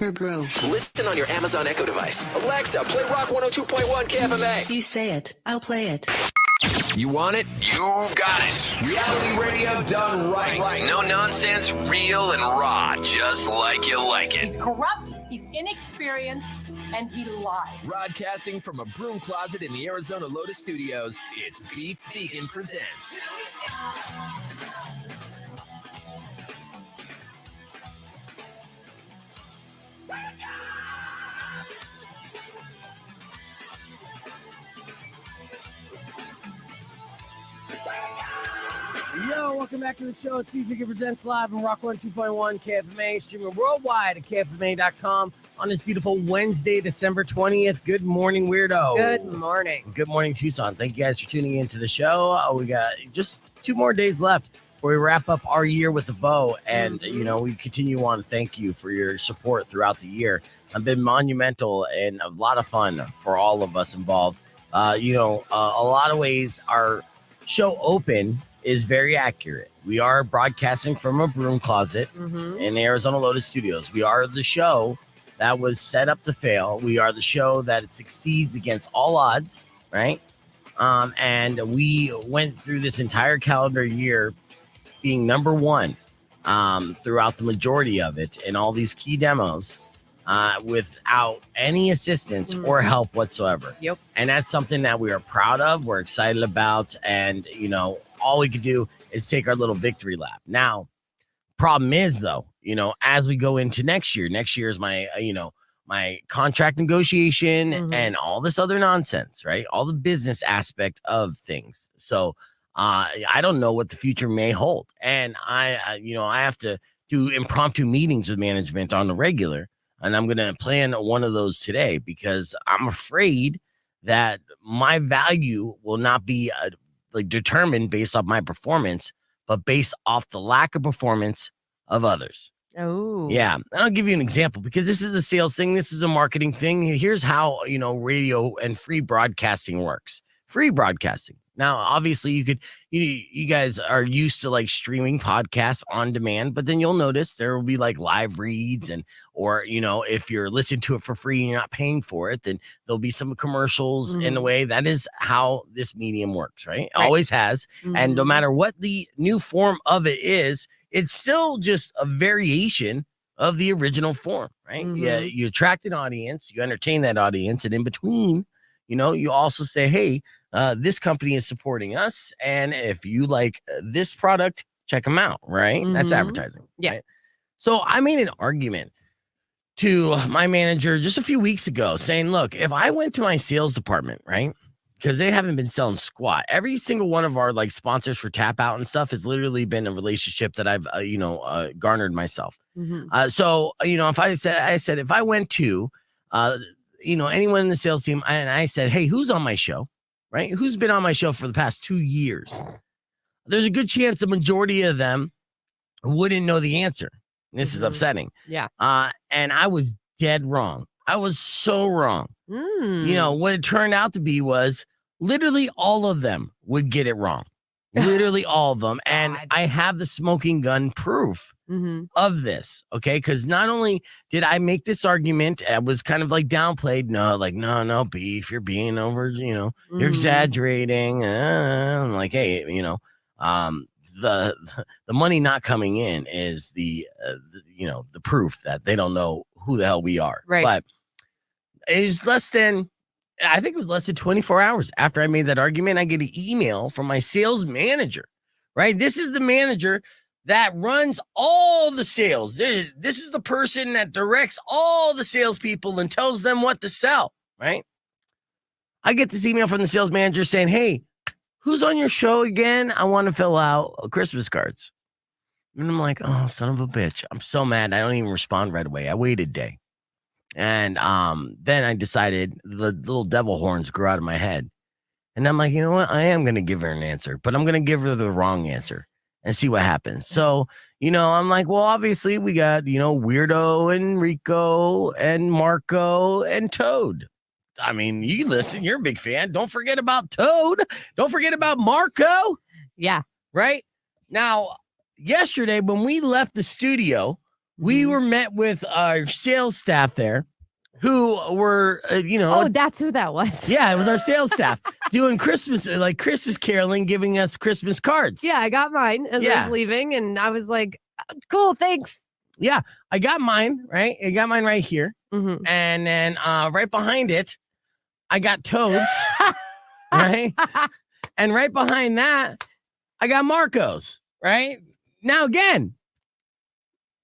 Bro. Listen on your Amazon Echo device. Alexa, play Rock 102.1 KFMA. You say it, I'll play it. You want it? You got it. Reality radio done right. No nonsense, real and raw, just like you like it. He's corrupt, he's inexperienced, and he lies. Broadcasting from a broom closet in the Arizona Lotus Studios, it's Beef Vegan Presents. Yo, welcome back to the show. It's Beef Vegan Presents live on Rock 102.1 KFMA, streaming worldwide at KFMA.com on this beautiful Wednesday, December 20th. Good morning, Weirdo. Good morning. Good morning, Tucson. Thank you guys for tuning into the show. We got just 2 more days left where we wrap up our year with a bow. And, you know, we continue on. Thank you for your support throughout the year. It's been monumental and a lot of fun for all of us involved. A lot of ways our show open is very accurate. We are broadcasting from a broom closet in the Arizona Lotus Studios. We are the show that was set up to fail. We are the show that succeeds against all odds, right? And we went through this entire calendar year being number one throughout the majority of it in all these key demos without any assistance or help whatsoever. Yep. And that's something that we are proud of. We're excited about. And, you know, all we could do is take our little victory lap. Now, problem is, though, you know, as we go into next year is my, my contract negotiation and all this other nonsense, right? All the business aspect of things. So I don't know what the future may hold. And I have to do impromptu meetings with management on the regular. And I'm going to plan one of those today because I'm afraid that my value will not be determined based off my performance, but based off the lack of performance of others. Oh, yeah. And I'll give you an example because this is a sales thing. This is a marketing thing. Here's how, radio and free broadcasting works. Free broadcasting. Now, obviously, you guys are used to streaming podcasts on demand, but then you'll notice there will be live reads or if you're listening to it for free and you're not paying for it, then there'll be some commercials in a way. That is how this medium works, right? Always has. And no matter what the new form of it is, it's still just a variation of the original form, right? Yeah, you attract an audience, you entertain that audience, and in between, you also say, hey, this company is supporting us. And if you like this product, check them out, right? That's advertising. Yeah. Right? So I made an argument to my manager just a few weeks ago saying, look, if I went to my sales department, right? Because they haven't been selling squat. Every single one of our sponsors for Tap Out and stuff has literally been a relationship that I've, garnered myself. So, if I said, if I went to, anyone in the sales team and I said, hey, who's on my show? Right? Who's been on my show for the past 2 years? There's a good chance the majority of them wouldn't know the answer. This is upsetting. Yeah. And I was dead wrong. I was so wrong. What it turned out to be was literally all of them would get it wrong. Literally all of them. And I have the smoking gun proof of this. Okay. Because not only did I make this argument, I was kind of downplayed. No, Beef, you're being over, you're exaggerating. I'm like, hey, the money not coming in is the proof that they don't know who the hell we are. Right. But it was less than 24 hours after I made that argument, I get an email from my sales manager, right? This is the manager that runs all the sales. This is the person that directs all the salespeople and tells them what to sell, right? I get this email from the sales manager saying, hey, who's on your show again? I want to fill out Christmas cards. And I'm like, oh, son of a bitch. I'm so mad. I don't even respond right away. I waited a day. And then I decided the little devil horns grew out of my head. And I'm like, you know what? I am going to give her an answer, but I'm going to give her the wrong answer and see what happens. So, I'm like, well, obviously we got, Weirdo and Rico and Marco and Toad. I mean, you listen, you're a big fan. Don't forget about Toad. Don't forget about Marco. Yeah. Right? Now, yesterday when we left the studio, we were met with our sales staff there who were, Oh, that's who that was. yeah, it was our sales staff doing Christmas caroling, giving us Christmas cards. Yeah, I got mine as I was leaving, and I was like, cool, thanks. Yeah, I got mine, right? I got mine right here. Mm-hmm. And then right behind it, I got Toad's, right? And right behind that, I got Marco's, right? Now, again,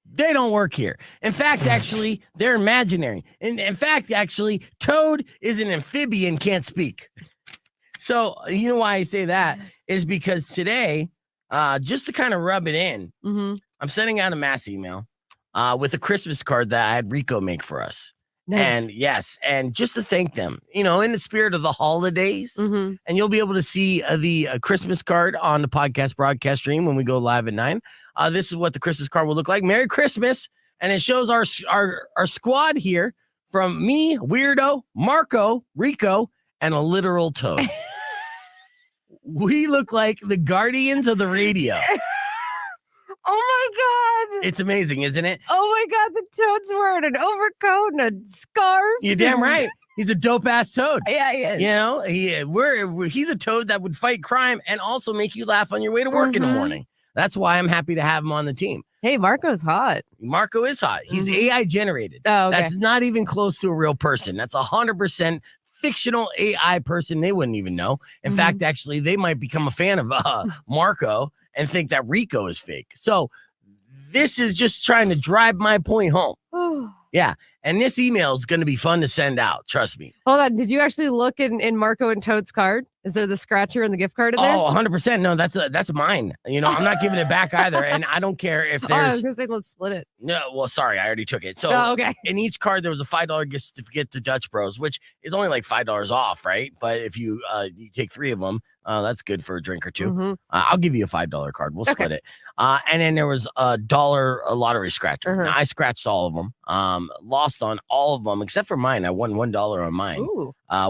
they don't work here. In fact, actually, they're imaginary. In fact, actually, Toad is an amphibian, can't speak. So, you know why I say that is because today, just to kind of rub it in, I'm sending out a mass email with a Christmas card that I had Rico make for us. Nice. And yes, and just to thank them, in the spirit of the holidays, and you'll be able to see the Christmas card on the podcast broadcast stream when we go live at 9. This is what the Christmas card will look like. Merry Christmas. And it shows our squad here from me, Weirdo, Marco, Rico, and a literal toad. We look like the guardians of the radio. Oh my God. It's amazing, isn't it? Oh my God. The toad's wearing an overcoat and a scarf. You're damn right. He's a dope ass toad. Yeah, he is. He's a toad that would fight crime and also make you laugh on your way to work in the morning. That's why I'm happy to have him on the team. Hey, Marco's hot. Marco is hot. He's AI generated. Oh, okay. That's not even close to a real person. That's 100% fictional AI person. They wouldn't even know. In fact, actually, they might become a fan of Marco and think that Rico is fake. So this is just trying to drive my point home. Yeah. And this email is going to be fun to send out. Trust me. Hold on. Did you actually look in Marco and Toad's card? Is there the scratcher and the gift card in there? Oh, 100%. No, that's mine. I'm not giving it back either. And I don't care if there's. I was going to say, let's split it. No, well, sorry. I already took it. So okay. In each card, there was a $5 gift certificate to Dutch Bros, which is only like $5 off, right? But if you take 3 of them, that's good for a drink or two. I'll give you a $5 card. We'll split it. And then there was a $1 lottery scratcher. Now, I scratched all of them. Lost on all of them except for mine. I won $1 on mine,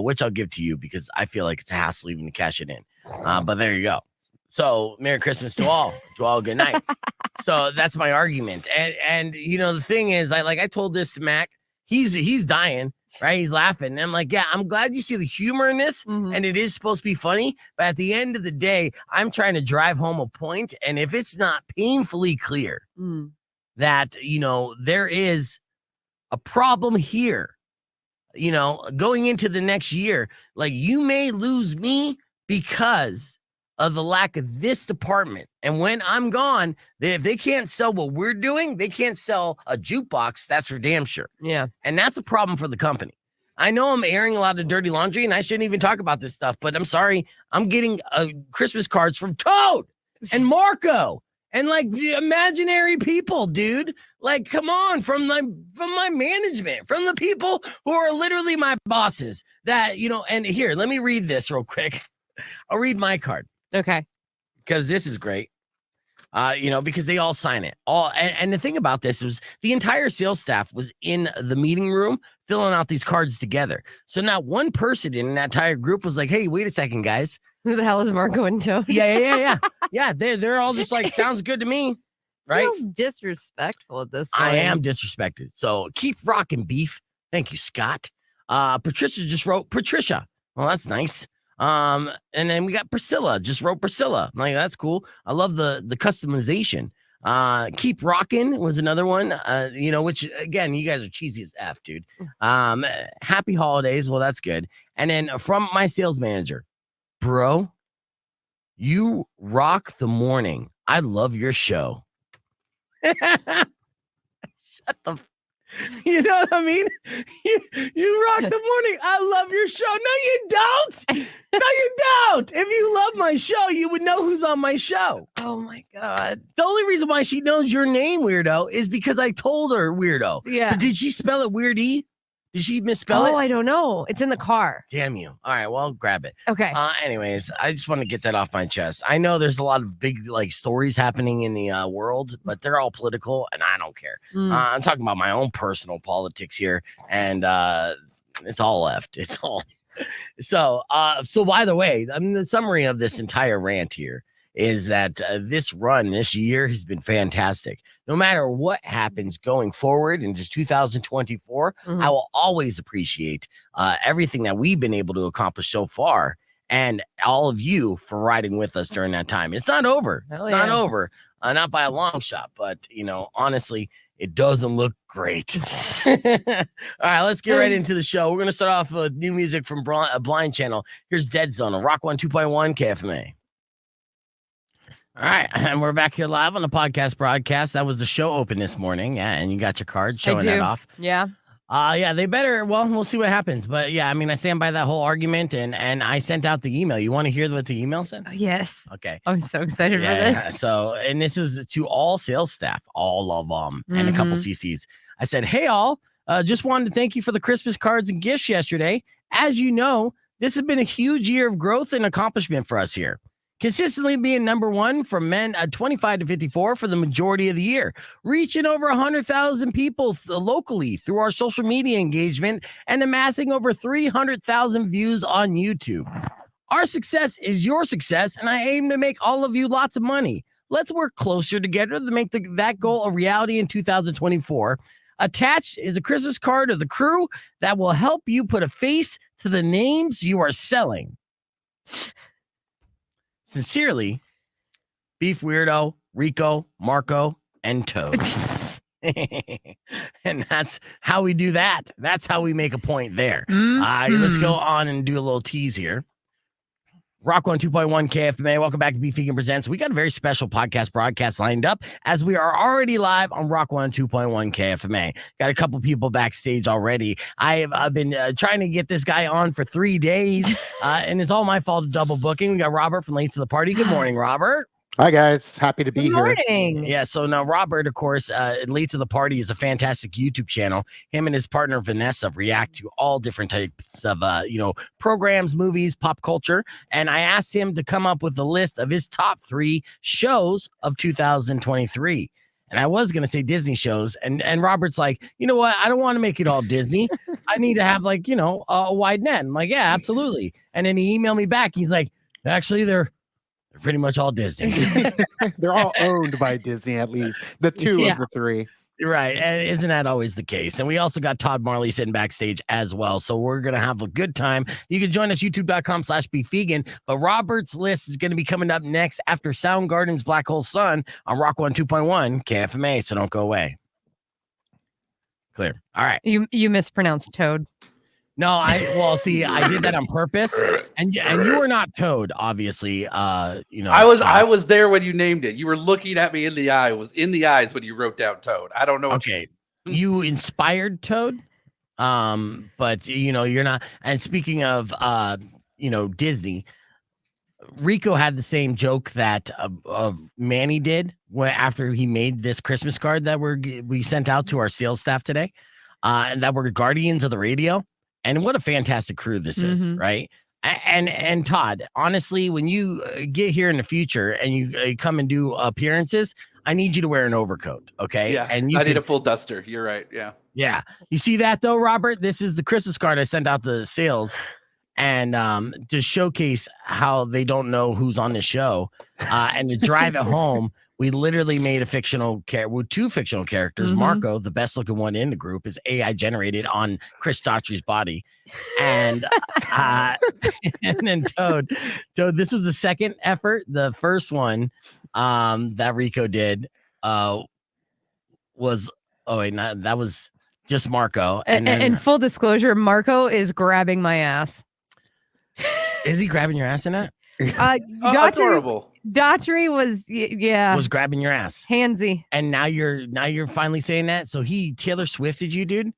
which I'll give to you because I feel like it's a hassle even to cash it in. But there you go. So Merry Christmas to all. To all, good night. So that's my argument. And the thing is, I told this to Mac. He's dying. Right, he's laughing. And I'm like, yeah, I'm glad you see the humor in this, and it is supposed to be funny. But at the end of the day, I'm trying to drive home a point. And if it's not painfully clear that there is a problem here, going into the next year, like you may lose me because of the lack of this department. And when I'm gone, if they can't sell what we're doing, they can't sell a jukebox. That's for damn sure. Yeah. And that's a problem for the company. I know I'm airing a lot of dirty laundry and I shouldn't even talk about this stuff, but I'm sorry. I'm getting Christmas cards from Toad and Marco and like imaginary people, dude. Like, come on, from my management, from the people who are literally my bosses that, and here, let me read this real quick. I'll read my card. Okay. Because this is great. Because they all sign it. And the thing about this was the entire sales staff was in the meeting room filling out these cards together. So not one person in that entire group was like, hey, wait a second, guys. Who the hell is Marco and Toad? Yeah. Yeah, they're all just like, sounds good to me. Right? Feels disrespectful at this point. I am disrespected. So keep rocking, beef. Thank you, Scott. Patricia just wrote Patricia. Well, that's nice. And then we got Priscilla, just wrote Priscilla. I'm like, that's cool. I love the customization. Keep rocking was another one, which again, you guys are cheesy as F, dude. Happy holidays. Well, that's good. And then from my sales manager, bro, you rock the morning. I love your show. Shut the You know what I mean? You rock the morning. I love your show. No, you don't. No, you don't. If you love my show, you would know who's on my show. Oh my God. The only reason why she knows your name, Weirdo, is because I told her Weirdo. Yeah. But did she spell it Weird E? Did she misspell it? Oh, I don't know. It's in the car. Damn you. All right, well, grab it. Okay. Anyways, I just want to get that off my chest. I know there's a lot of big stories happening in the world, but they're all political, and I don't care. I'm talking about my own personal politics here, and it's all left. It's all. So by the way, I mean, the summary of this entire rant here is that this run this year has been fantastic. No matter what happens going forward into 2024, I will always appreciate everything that we've been able to accomplish so far, and all of you for riding with us during that time. It's not over. It's not over. Not by a long shot, but honestly, it doesn't look great. All right, let's get right into the show. We're going to start off with new music from Blind Channel. Here's Dead Zone on Rock 102.1 KFMA. All right, and we're back here live on the podcast broadcast. That was the show open this morning. Yeah, and you got your card showing that off. Yeah. Yeah, they better. Well, we'll see what happens. But yeah, I mean, I stand by that whole argument, and I sent out the email. You want to hear what the email said? Yes. Okay. I'm so excited for this. So, and this is to all sales staff, all of them, and a couple CCs. I said, hey, all, just wanted to thank you for the Christmas cards and gifts yesterday. As you know, this has been a huge year of growth and accomplishment for us here. Consistently being number one for men 25 to 54 for the majority of the year, reaching over 100,000 people locally through our social media engagement and amassing over 300,000 views on YouTube. Our success is your success, and I aim to make all of you lots of money. Let's work closer together to make that goal a reality in 2024. Attached is a Christmas card of the crew that will help you put a face to the names you are selling. Sincerely, Beef Weirdo, Rico, Marco, and Toad. And that's how we do that. That's how we make a point there. Let's go on and do a little tease here. Rock 102.1 KFMA. Welcome back to Beef Vegan Presents. We got a very special podcast broadcast lined up as we are already live on Rock 102.1 KFMA. Got a couple people backstage already. I've been trying to get this guy on for 3 days, and it's all my fault of double booking. We got Robert from Late to the Party. Good morning, Robert. Hi, guys. Happy to be here. Good morning. Yeah, so now Robert, of course, Late to the Party is a fantastic YouTube channel. Him and his partner, Vanessa, react to all different types of, programs, movies, pop culture. And I asked him to come up with a list of his top 3 shows of 2023. And I was going to say Disney shows. And Robert's like, you know what? I don't want to make it all Disney. I need to have, a wide net. I'm like, yeah, absolutely. And then he emailed me back. He's like, actually, they're pretty much all Disney. They're all owned by Disney, at least. The 2 of the 3. Right. And isn't that always the case? And we also got Todd Marley sitting backstage as well. So we're going to have a good time. You can join us, youtube.com/beefvegan. But Robert's list is going to be coming up next after Soundgarden's Black Hole Sun on Rock 102.1 KFMA. So don't go away. Clear. All right. You mispronounced Toad. No, I did that on purpose, and you were not Toad, obviously. I was there when you named it. You were looking at me in the eye. It was in the eyes when you wrote down Toad. I don't know. Okay, you inspired Toad, but you're not. And speaking of Disney, Rico had the same joke that Manny did after he made this Christmas card that we sent out to our sales staff today, and that were Guardians of the Radio. And what a fantastic crew this is, right? And Todd, honestly, when you get here in the future and you come and do appearances, I need you to wear an overcoat, okay? Yeah, and I need a full duster. You're right, yeah. Yeah. You see that, though, Robert? This is the Christmas card I sent out to sales, and to showcase how they don't know who's on the show, and to drive it home. We literally made with 2 fictional characters. Marco, the best looking one in the group, is AI generated on Chris Daughtry's body. And and then Toad, this was the second effort. The first one that Rico did that was just Marco. And full disclosure, Marco is grabbing my ass. Is he grabbing your ass in that? That's horrible. Daughtry was grabbing your ass, handsy, and now you're finally saying that. So he Taylor Swifted you, dude.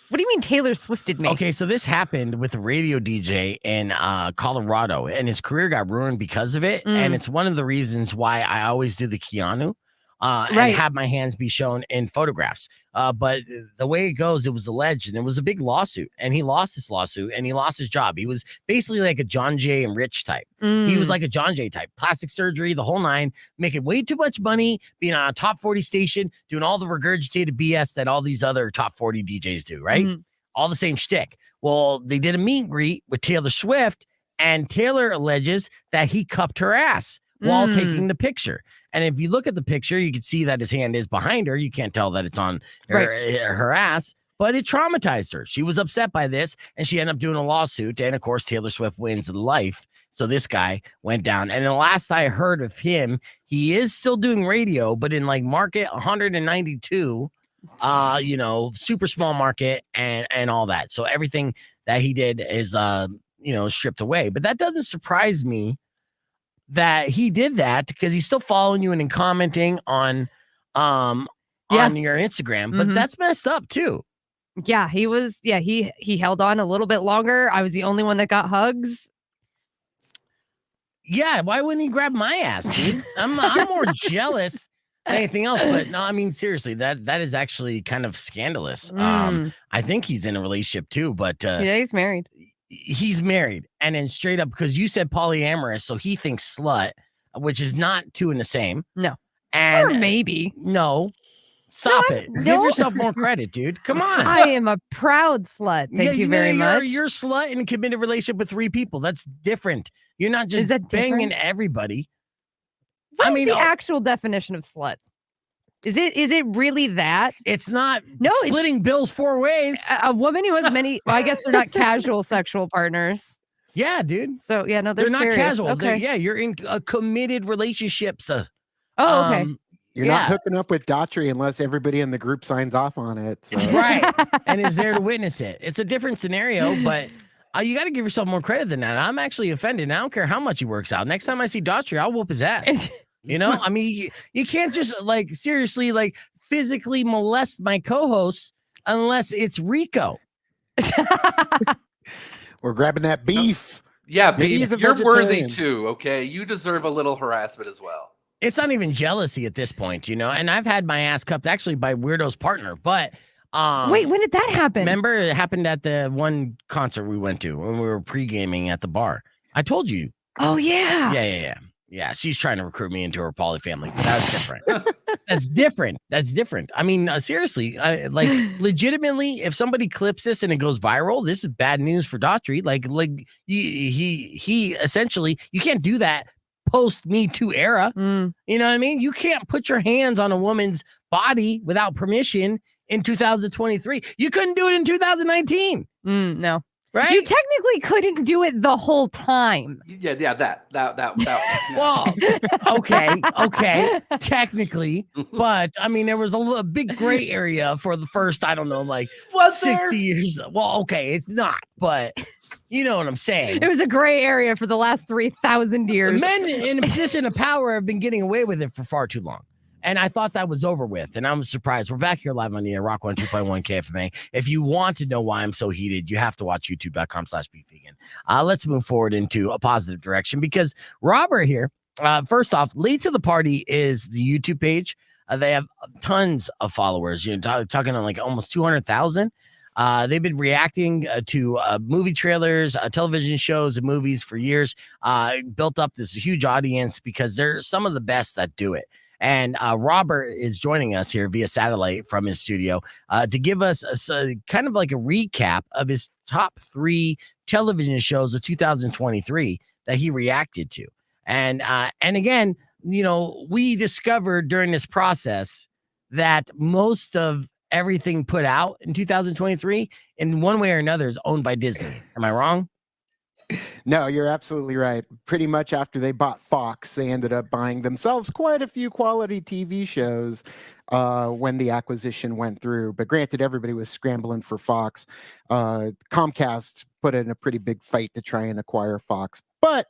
What do you mean Taylor Swifted me? Okay, so this happened with a radio DJ in Colorado, and his career got ruined because of it. And it's one of the reasons why I always do the Keanu. And have my hands be shown in photographs. But the way it goes, it was alleged, and it was a big lawsuit, and he lost this lawsuit, and he lost his job. He was basically like a John Jay and Rich type. He was like a John Jay type, plastic surgery, the whole 9, making way too much money, being on a top 40 station, doing all the regurgitated BS that all these other top 40 DJs do, right? All the same shtick. Well, they did a meet and greet with Taylor Swift, And Taylor alleges that he cupped her ass while taking the picture. And if you look at the picture, you can see that his hand is behind her. You can't tell that it's on her ass, but it traumatized her. She was upset by this, and she ended up doing a lawsuit. And of course, Taylor Swift wins life. So this guy went down. And the last I heard of him, he is still doing radio, but in like market 192, super small market and all that. So everything that he did is stripped away. But that doesn't surprise me that he did that, because he's still following you and commenting on your Instagram. But that's messed up too. Yeah, he held on a little bit longer. I was the only one that got hugs. Yeah, why wouldn't he grab my ass, dude? I'm more jealous than anything else. But no, I mean, seriously, that is actually kind of scandalous. I think he's in a relationship too, but yeah, he's married. He's married. And then straight up, because you said polyamorous, so he thinks slut, which is not two in the same. No. And or maybe. No. Stop it. No. Give yourself more credit, dude. Come on. I am a proud slut. Thank you very much. You're a slut in a committed relationship with 3 people. That's different. You're not just banging everybody. What is the actual definition of slut? Is it really that? It's not splitting bills 4 ways. A woman who has many, well, I guess they're not casual sexual partners. Yeah, dude. So yeah, no, they're not serious. casual. Okay. You're in a committed relationship. So, okay. You're not hooking up with Daughtry unless everybody in the group signs off on it. So. Right. And is there to witness it. It's a different scenario, but you got to give yourself more credit than that. I'm actually offended. I don't care how much he works out. Next time I see Daughtry, I'll whoop his ass. I mean, you can't just seriously physically molest my co-hosts unless it's Rico. We're grabbing that beef. Yeah, beef. You're worthy too, okay? You deserve a little harassment as well. It's not even jealousy at this point, and I've had my ass cupped actually by Weirdo's partner, but wait, when did that happen? Remember, it happened at the one concert we went to when we were pre-gaming at the bar. I told you. Oh Yeah. Yeah, she's trying to recruit me into her poly family. That's different. That's different. I mean, seriously, legitimately, if somebody clips this and it goes viral, this is bad news for Daughtry. He essentially, you can't do that post Me Too era. You know what I mean? You can't put your hands on a woman's body without permission in 2023. You couldn't do it in 2019. No. Right? You technically couldn't do it the whole time. Yeah, that. Well, okay, technically, but I mean, there was a big gray area for the first, I don't know, 60 years. Well, okay, it's not, but you know what I'm saying. It was a gray area for the last 3,000 years. Men in a position of power have been getting away with it for far too long. And I thought that was over with, and I'm surprised. We're back here live on the air, Rock 102.1 KFMA. If you want to know why I'm so heated, you have to watch youtube.com/beefvegan. Let's move forward into a positive direction, because Robert here, first off, late to the party is the YouTube page. They have tons of followers. Talking on almost 200,000. They've been reacting to movie trailers, television shows, and movies for years. Built up this huge audience because they're some of the best that do it. And Robert is joining us here via satellite from his studio to give us a kind of a recap of his top 3 television shows of 2023 that he reacted to. And again, we discovered during this process that most of everything put out in 2023 in one way or another is owned by Disney. Am I wrong? No, you're absolutely right. Pretty much after they bought Fox, they ended up buying themselves quite a few quality TV shows when the acquisition went through. But granted, everybody was scrambling for Fox. Comcast put in a pretty big fight to try and acquire Fox. But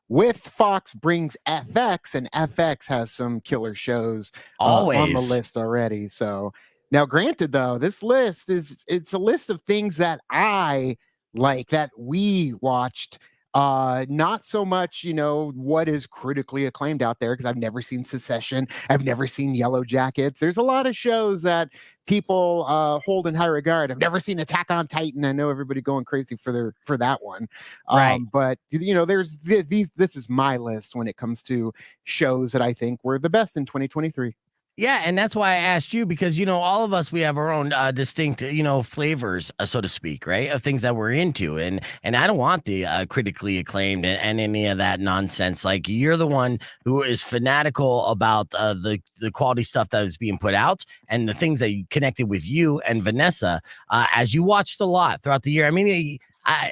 with Fox brings FX, and FX has some killer shows on the list already. So now, granted, though, this list it's a list of things that I like, that we watched, not so much what is critically acclaimed out there, because I've never seen Succession, I've never seen Yellow Jackets. There's a lot of shows that people hold in high regard. I've never seen Attack on Titan. I know everybody going crazy for that one, right? But there's these. This is my list when it comes to shows that I think were the best in 2023. Yeah, and that's why I asked you because all of us we have our own distinct flavors, so to speak, right, of things that we're into, and I don't want the critically acclaimed and any of that nonsense. Like you're the one who is fanatical about the quality stuff that is being put out and the things that connected with you and Vanessa as you watched a lot throughout the year. I mean,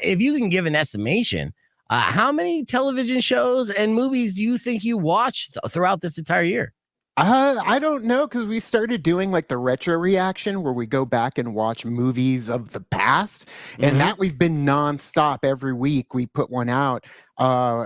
if you can give an estimation. How many television shows and movies do you think you watched throughout this entire year? I don't know, because we started doing like the retro reaction where we go back and watch movies of the past, and that we've been nonstop every week. We put one out.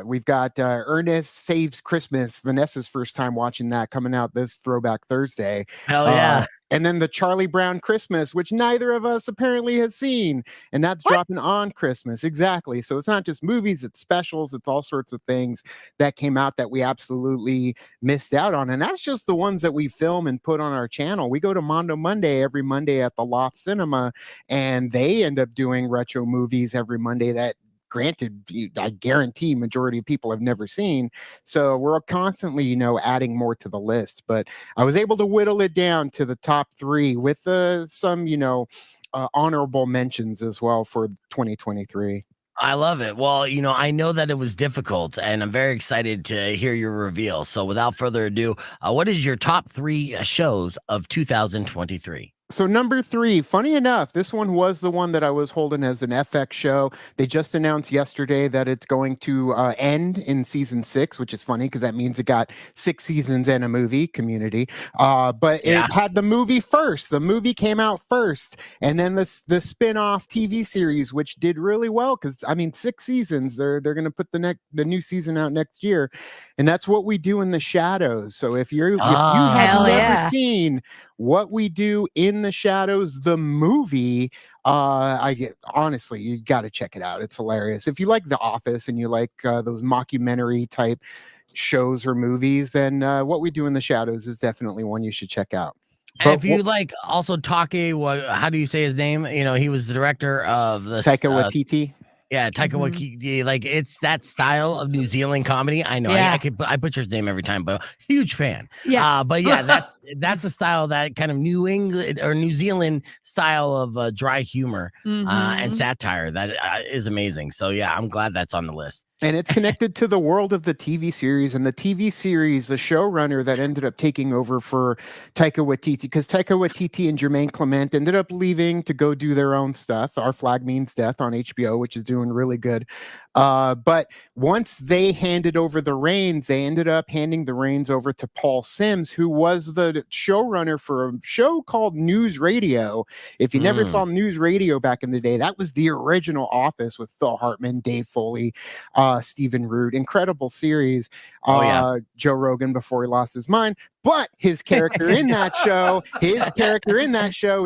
We've got Ernest Saves Christmas, Vanessa's first time watching that, coming out this Throwback Thursday. Hell yeah. And then the Charlie Brown Christmas, which neither of us apparently has seen, and that's dropping on Christmas. Exactly. So it's not just movies, it's specials, it's all sorts of things that came out that we absolutely missed out on. And that's just the ones that we film and put on our channel. We go to Mondo Monday every Monday at the Loft Cinema, and they end up doing retro movies every Monday that, granted, I guarantee majority of people have never seen. So we're constantly, adding more to the list. But I was able to whittle it down to the top 3 with some, honorable mentions as well for 2023. I love it. Well, I know that it was difficult, and I'm very excited to hear your reveal. So without further ado, what is your top 3 shows of 2023? So number 3, funny enough, this one was the one that I was holding as an FX show. They just announced yesterday that it's going to end in season 6, which is funny because that means it got 6 seasons and a movie, Community. But it had the movie first. The movie came out first, and then the spin-off TV series, which did really well because 6 seasons. They're going to put the new season out next year, and that's What We Do in the Shadows. So if you have never seen What We Do in the Shadows, the movie, honestly, you got to check it out. It's hilarious. If you like The Office and you like those mockumentary type shows or movies, then What We Do in the Shadows is definitely one you should check out. And if you like also Take, how do you say his name? He was the director of the Taika Waititi. Yeah, Taika Waititi, like it's that style of New Zealand comedy. I know I butcher his name every time, but huge fan. Yeah, but yeah, that's the style, that kind of New England or New Zealand style of dry humor and satire that is amazing. So yeah, I'm glad that's on the list. And it's connected to the world of the TV series, and the TV series, the showrunner that ended up taking over for Taika Waititi, because Taika Waititi and Jermaine Clement ended up leaving to go do their own stuff. Our Flag Means Death on HBO, which is doing really good. But once they handed over the reins, they ended up handing the reins over to Paul Sims, who was the showrunner for a show called News Radio. If you never saw News Radio back in the day, that was the original Office with Phil Hartman, Dave Foley, Stephen Root. Incredible series. Joe Rogan before he lost his mind. But his character in that show,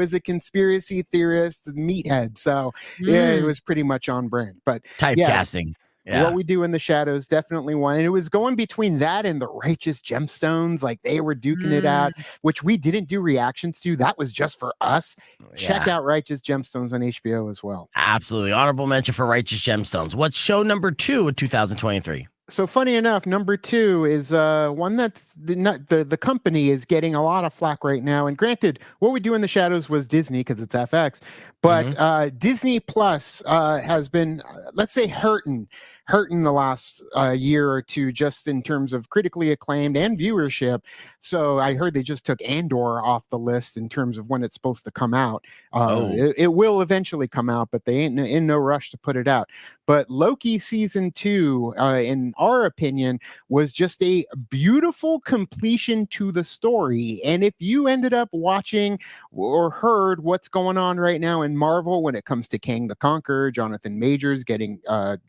is a conspiracy theorist meathead. So yeah, it was pretty much on brand. But typecasting. Yeah. What We Do in the Shadows, definitely one. And it was going between that and the Righteous Gemstones. Like they were duking it out, which we didn't do reactions to. That was just for us. Check out Righteous Gemstones on HBO as well. Absolutely. Honorable mention for Righteous Gemstones. What's show number 2 of 2023? So funny enough, number 2 is one that's the company is getting a lot of flack right now. And granted, What We Do in the Shadows was Disney because it's FX, but Disney Plus has been, let's say, hurting the last year or two, just in terms of critically acclaimed and viewership. So I heard they just took Andor off the list in terms of when it's supposed to come out. It will eventually come out, but they ain't in no rush to put it out. But Loki season 2, in our opinion, was just a beautiful completion to the story. And if you ended up watching or heard what's going on right now in Marvel when it comes to Kang the Conqueror, Jonathan Majors getting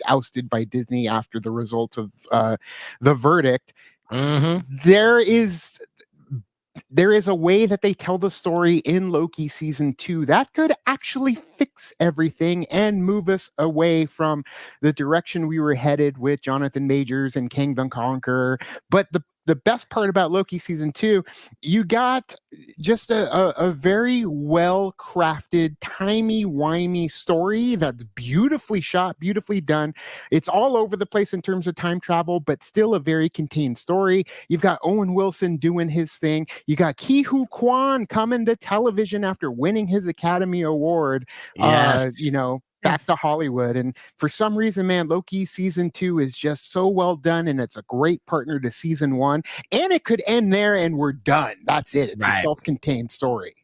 ousted by Disney after the results of the verdict, there is a way that they tell the story in Loki season 2 that could actually fix everything and move us away from the direction we were headed with Jonathan Majors and Kang the Conqueror. But the best part about Loki season 2, you got just a very well crafted, timey-wimey story that's beautifully shot, beautifully done. It's all over the place in terms of time travel, but still a very contained story. You've got Owen Wilson doing his thing. You got Ke Huy Quan coming to television after winning his Academy Award. Yes. Back to Hollywood. And for some reason, man, Loki season 2 is just so well done, and it's a great partner to season 1. And it could end there and we're done. That's it. It's a self-contained story.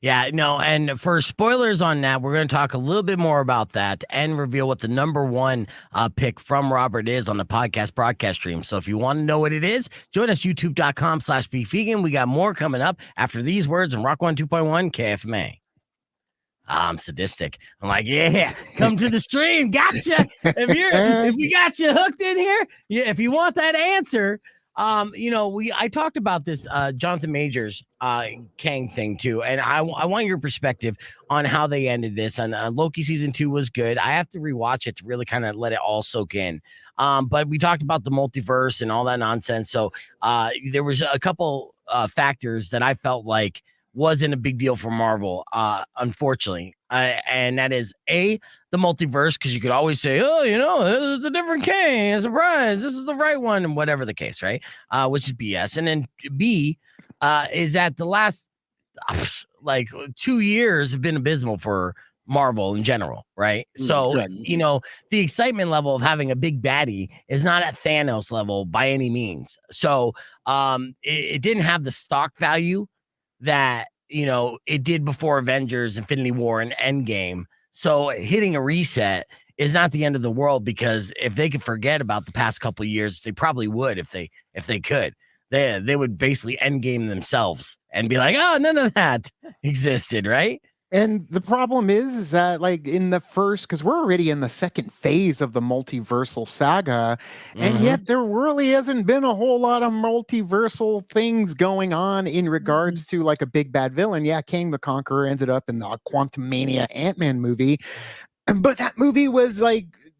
Yeah, no, and for spoilers on that, we're going to talk a little bit more about that and reveal what the number 1 pick from Robert is on the podcast broadcast stream. So if you want to know what it is, join us, youtube.com/beefvegan. We got more coming up after these words in Rock 102.1 KFMA. I'm sadistic. I'm like, yeah, come to the stream. Gotcha. If we got you hooked in here, if you want that answer, I talked about this Jonathan Majors Kang thing too, and I want your perspective on how they ended this. And Loki season 2 was good. I have to rewatch it to really kind of let it all soak in. But we talked about the multiverse and all that nonsense. So there was a couple factors that I felt like wasn't a big deal for Marvel, unfortunately. And that is the multiverse, because you could always say, it's a different Kang, a surprise, this is the right one, and whatever the case, right? Which is BS. And then B is that the last 2 years have been abysmal for Marvel in general, right? So, the excitement level of having a big baddie is not at Thanos level by any means. So it didn't have the stock value that it did before Avengers, Infinity War, and Endgame. So hitting a reset is not the end of the world, because if they could forget about the past couple of years, they probably would if they could. They would basically Endgame themselves and be like, oh, none of that existed, right? And the problem is that, in the first, because we're already in the second phase of the multiversal saga, and yet there really hasn't been a whole lot of multiversal things going on in regards to a big bad villain. Yeah, Kang the Conqueror ended up in the Quantumania Ant-Man movie, but that movie was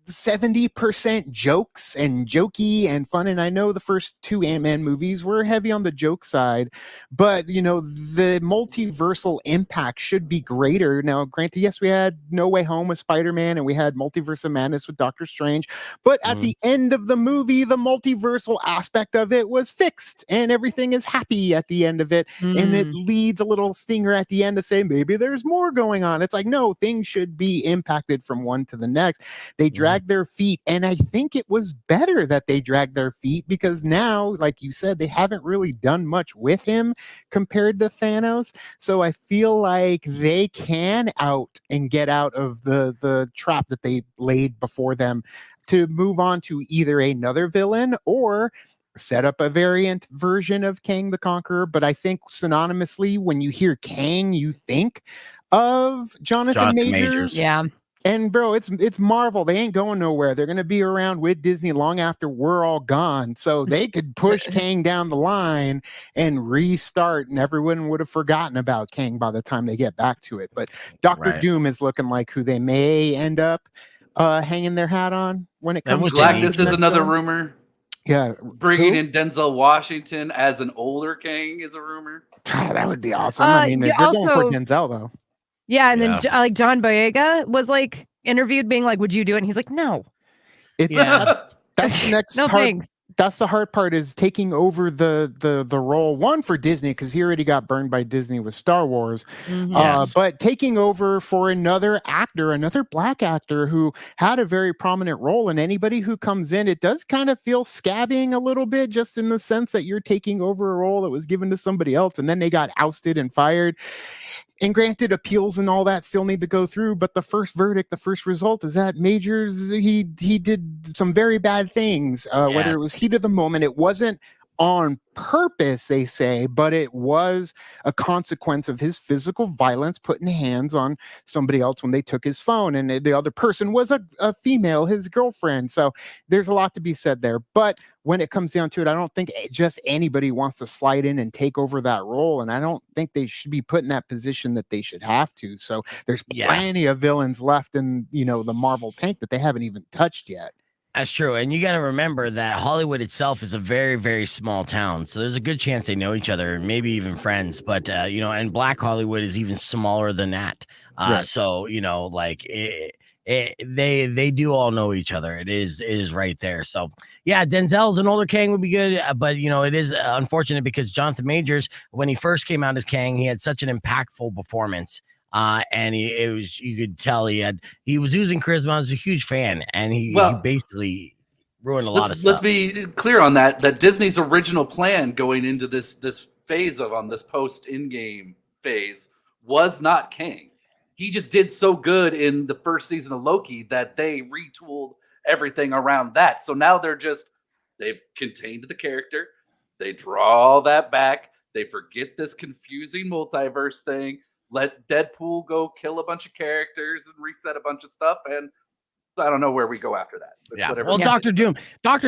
70% jokes and jokey and fun. And I know the first 2 Ant-Man movies were heavy on the joke side, but the multiversal impact should be greater. Now, granted, yes, we had No Way Home with Spider-Man, and we had Multiverse of Madness with Doctor Strange, but at the end of the movie, the multiversal aspect of it was fixed and everything is happy at the end of it. And it leads a little stinger at the end to say, maybe there's more going on. It's no, things should be impacted from one to the next. They dragged their feet, and I think it was better that they dragged their feet, because now, like you said, they haven't really done much with him compared to Thanos. So I feel like they can get out of the trap that they laid before them to move on to either another villain or set up a variant version of Kang the Conqueror. But I think synonymously, when you hear Kang, you think of Jonathan Majors. Yeah. And bro, it's Marvel. They ain't going nowhere. They're going to be around with Disney long after we're all gone. So they could push Kang down the line and restart, and everyone would have forgotten about Kang by the time they get back to it. But Doctor Doom is looking like who they may end up hanging their hat on when it comes to Galactus is another rumor. Yeah. Bringing in Denzel Washington as an older Kang is a rumor. That would be awesome. I mean, if you're going for Denzel, though. Yeah, and then John Boyega was interviewed, being like, "Would you do it?" And he's like, "No." That's the next no hard. thanks. That's the hard part, is taking over the role, one, for Disney, because he already got burned by Disney with Star Wars, but taking over for another actor, another black actor who had a very prominent role. And anybody who comes in, it does kind of feel scabbing a little bit, just in the sense that you're taking over a role that was given to somebody else, and then they got ousted and fired. And granted, appeals and all that still need to go through, but the first verdict, the first result, is that Majors, he did some very bad things. Whether it was heat of the moment, it wasn't on purpose, they say, but it was a consequence of his physical violence, putting hands on somebody else when they took his phone, and the other person was a female, his girlfriend. So there's a lot to be said there. But when it comes down to it, I don't think just anybody wants to slide in and take over that role, and I don't think they should be put in that position that they should have to. So there's plenty of villains left in the Marvel tank that they haven't even touched yet. That's true. And you got to remember that Hollywood itself is a very, very small town. So there's a good chance they know each other, maybe even friends. But, and Black Hollywood is even smaller than that. Right. So, like they do all know each other. It is right there. So, yeah, Denzel's an older Kang would be good. But, it is unfortunate because Jonathan Majors, when he first came out as Kang, he had such an impactful performance. And you could tell he was oozing charisma. I was a huge fan, and he basically ruined a lot of stuff. Let's be clear on that Disney's original plan going into this phase on this post in-game phase was not Kang. He just did so good in the first season of Loki that they retooled everything around that. So now they've contained the character. They draw that back. They forget this confusing multiverse thing. Let Deadpool go kill a bunch of characters and reset a bunch of stuff, and I don't know where we go after that. Yeah, well, Doctor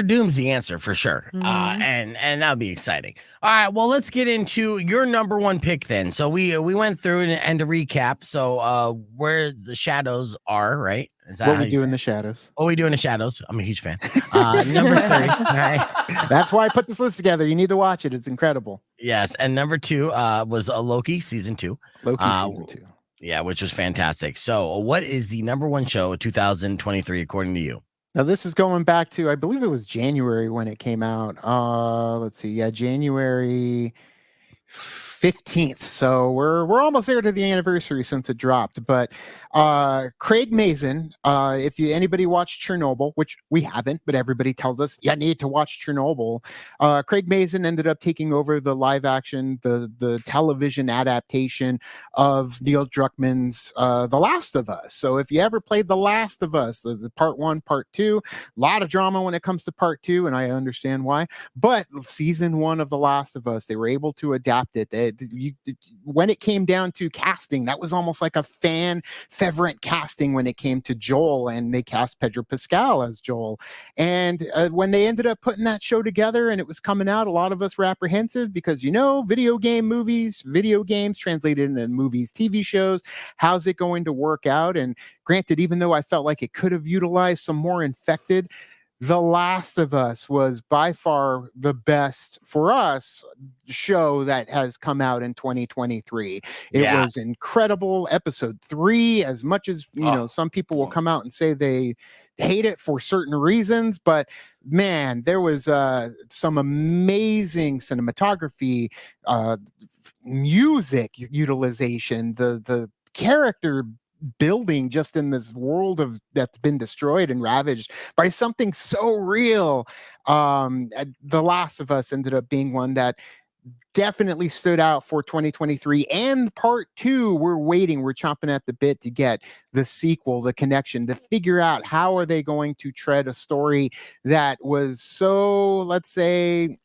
Doom's the answer for sure, and that'll be exciting. All right, well, let's get into your number one pick then. So we went through and to recap. So where the shadows are, right? Is that what we do in the shadows? What we do in the shadows? I'm a huge fan. Number 3. All right. That's why I put this list together. You need to watch it. It's incredible. Yes, and number 2 was Loki season 2. Loki season 2. Yeah, which was fantastic. So, what is the number one show of 2023 according to you? Now, this is going back to, I believe it was January when it came out. Let's see. Yeah, January 15th. So we're almost there to the anniversary since it dropped. But Craig Mazin, if anybody watched Chernobyl, which we haven't, but everybody tells us you need to watch Chernobyl. Craig Mazin ended up taking over the live action, the television adaptation of Neil Druckmann's The Last of Us. So if you ever played The Last of Us, the part 1, part 2, a lot of drama when it comes to part 2, and I understand why. But season 1 of The Last of Us, they were able to adapt it. When it came down to casting, that was almost like a fan favorite casting when it came to Joel, and they cast Pedro Pascal as Joel. And when they ended up putting that show together and it was coming out, a lot of us were apprehensive because, video games translated into movies, TV shows, how's it going to work out? And granted, even though I felt like it could have utilized some more infected, The Last of Us was by far the best for us show that has come out in 2023. It was incredible. Episode 3, as much as some people will come out and say they hate it for certain reasons, but man, there was some amazing cinematography, music utilization, the character building just in this world that's been destroyed and ravaged by something so real. The Last of Us ended up being one that definitely stood out for 2023, and part 2 we're chomping at the bit to get the sequel, the connection, to figure out how are they going to tread a story that was so, let's say,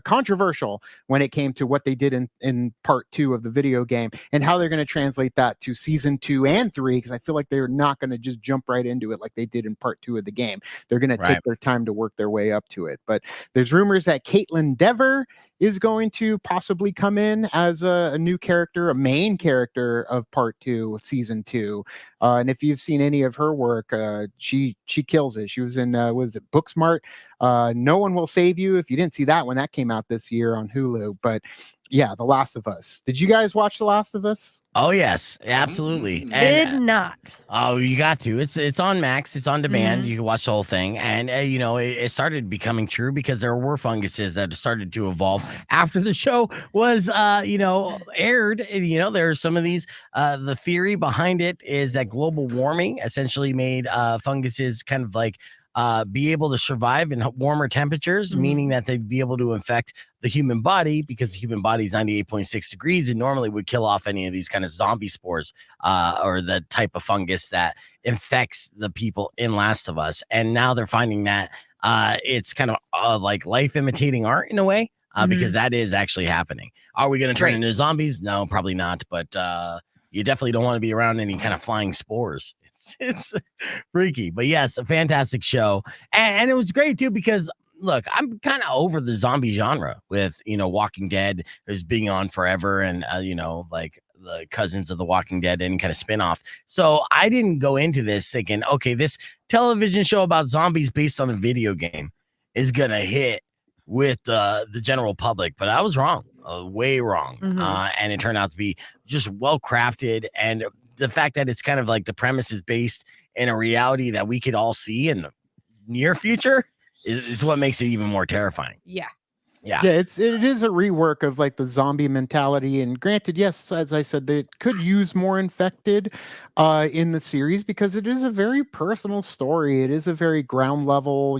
controversial when it came to what they did in part 2 of the video game, and how they're going to translate that to season 2 and 3, because I feel like they're not going to just jump right into it like they did in part 2 of the game. They're going to take their time to work their way up to it. But there's rumors that Caitlin Dever is going to possibly come in as a new character, a main character of part 2 of season 2. And if you've seen any of her work, she kills it. She was in was it Booksmart? No One Will Save You. If you didn't see that one, that came out this year on Hulu. But yeah, The Last of Us. Did you guys watch The Last of Us? Oh yes, absolutely. Did not. Oh, you got to. It's on Max. It's on demand. You can watch the whole thing, and it started becoming true because there were funguses that started to evolve after the show was aired. There are some of these. The theory behind it is that global warming essentially made funguses kind of like be able to survive in warmer temperatures, meaning that they'd be able to infect the human body, because the human body is 98.6 degrees and normally would kill off any of these kind of zombie spores or the type of fungus that infects the people in Last of Us. And now they're finding that it's kind of like life imitating art in a way, because that is actually happening. Are we going to turn into zombies? No, probably not. But you definitely don't want to be around any kind of flying spores. It's freaky, but yes, a fantastic show. And it was great too, because look, I'm kind of over the zombie genre with, Walking Dead is being on forever. And, like the cousins of The Walking Dead, any kind of spinoff. So I didn't go into this thinking, okay, this television show about zombies based on a video game is gonna hit with the general public, but I was wrong, way wrong. And it turned out to be just well crafted, and the fact that it's kind of like the premise is based in a reality that we could all see in the near future is what makes it even more terrifying. Yeah. Yeah, it is a rework of like the zombie mentality. And granted, yes, as I said, they could use more infected in the series because it is a very personal story. It is a very ground level,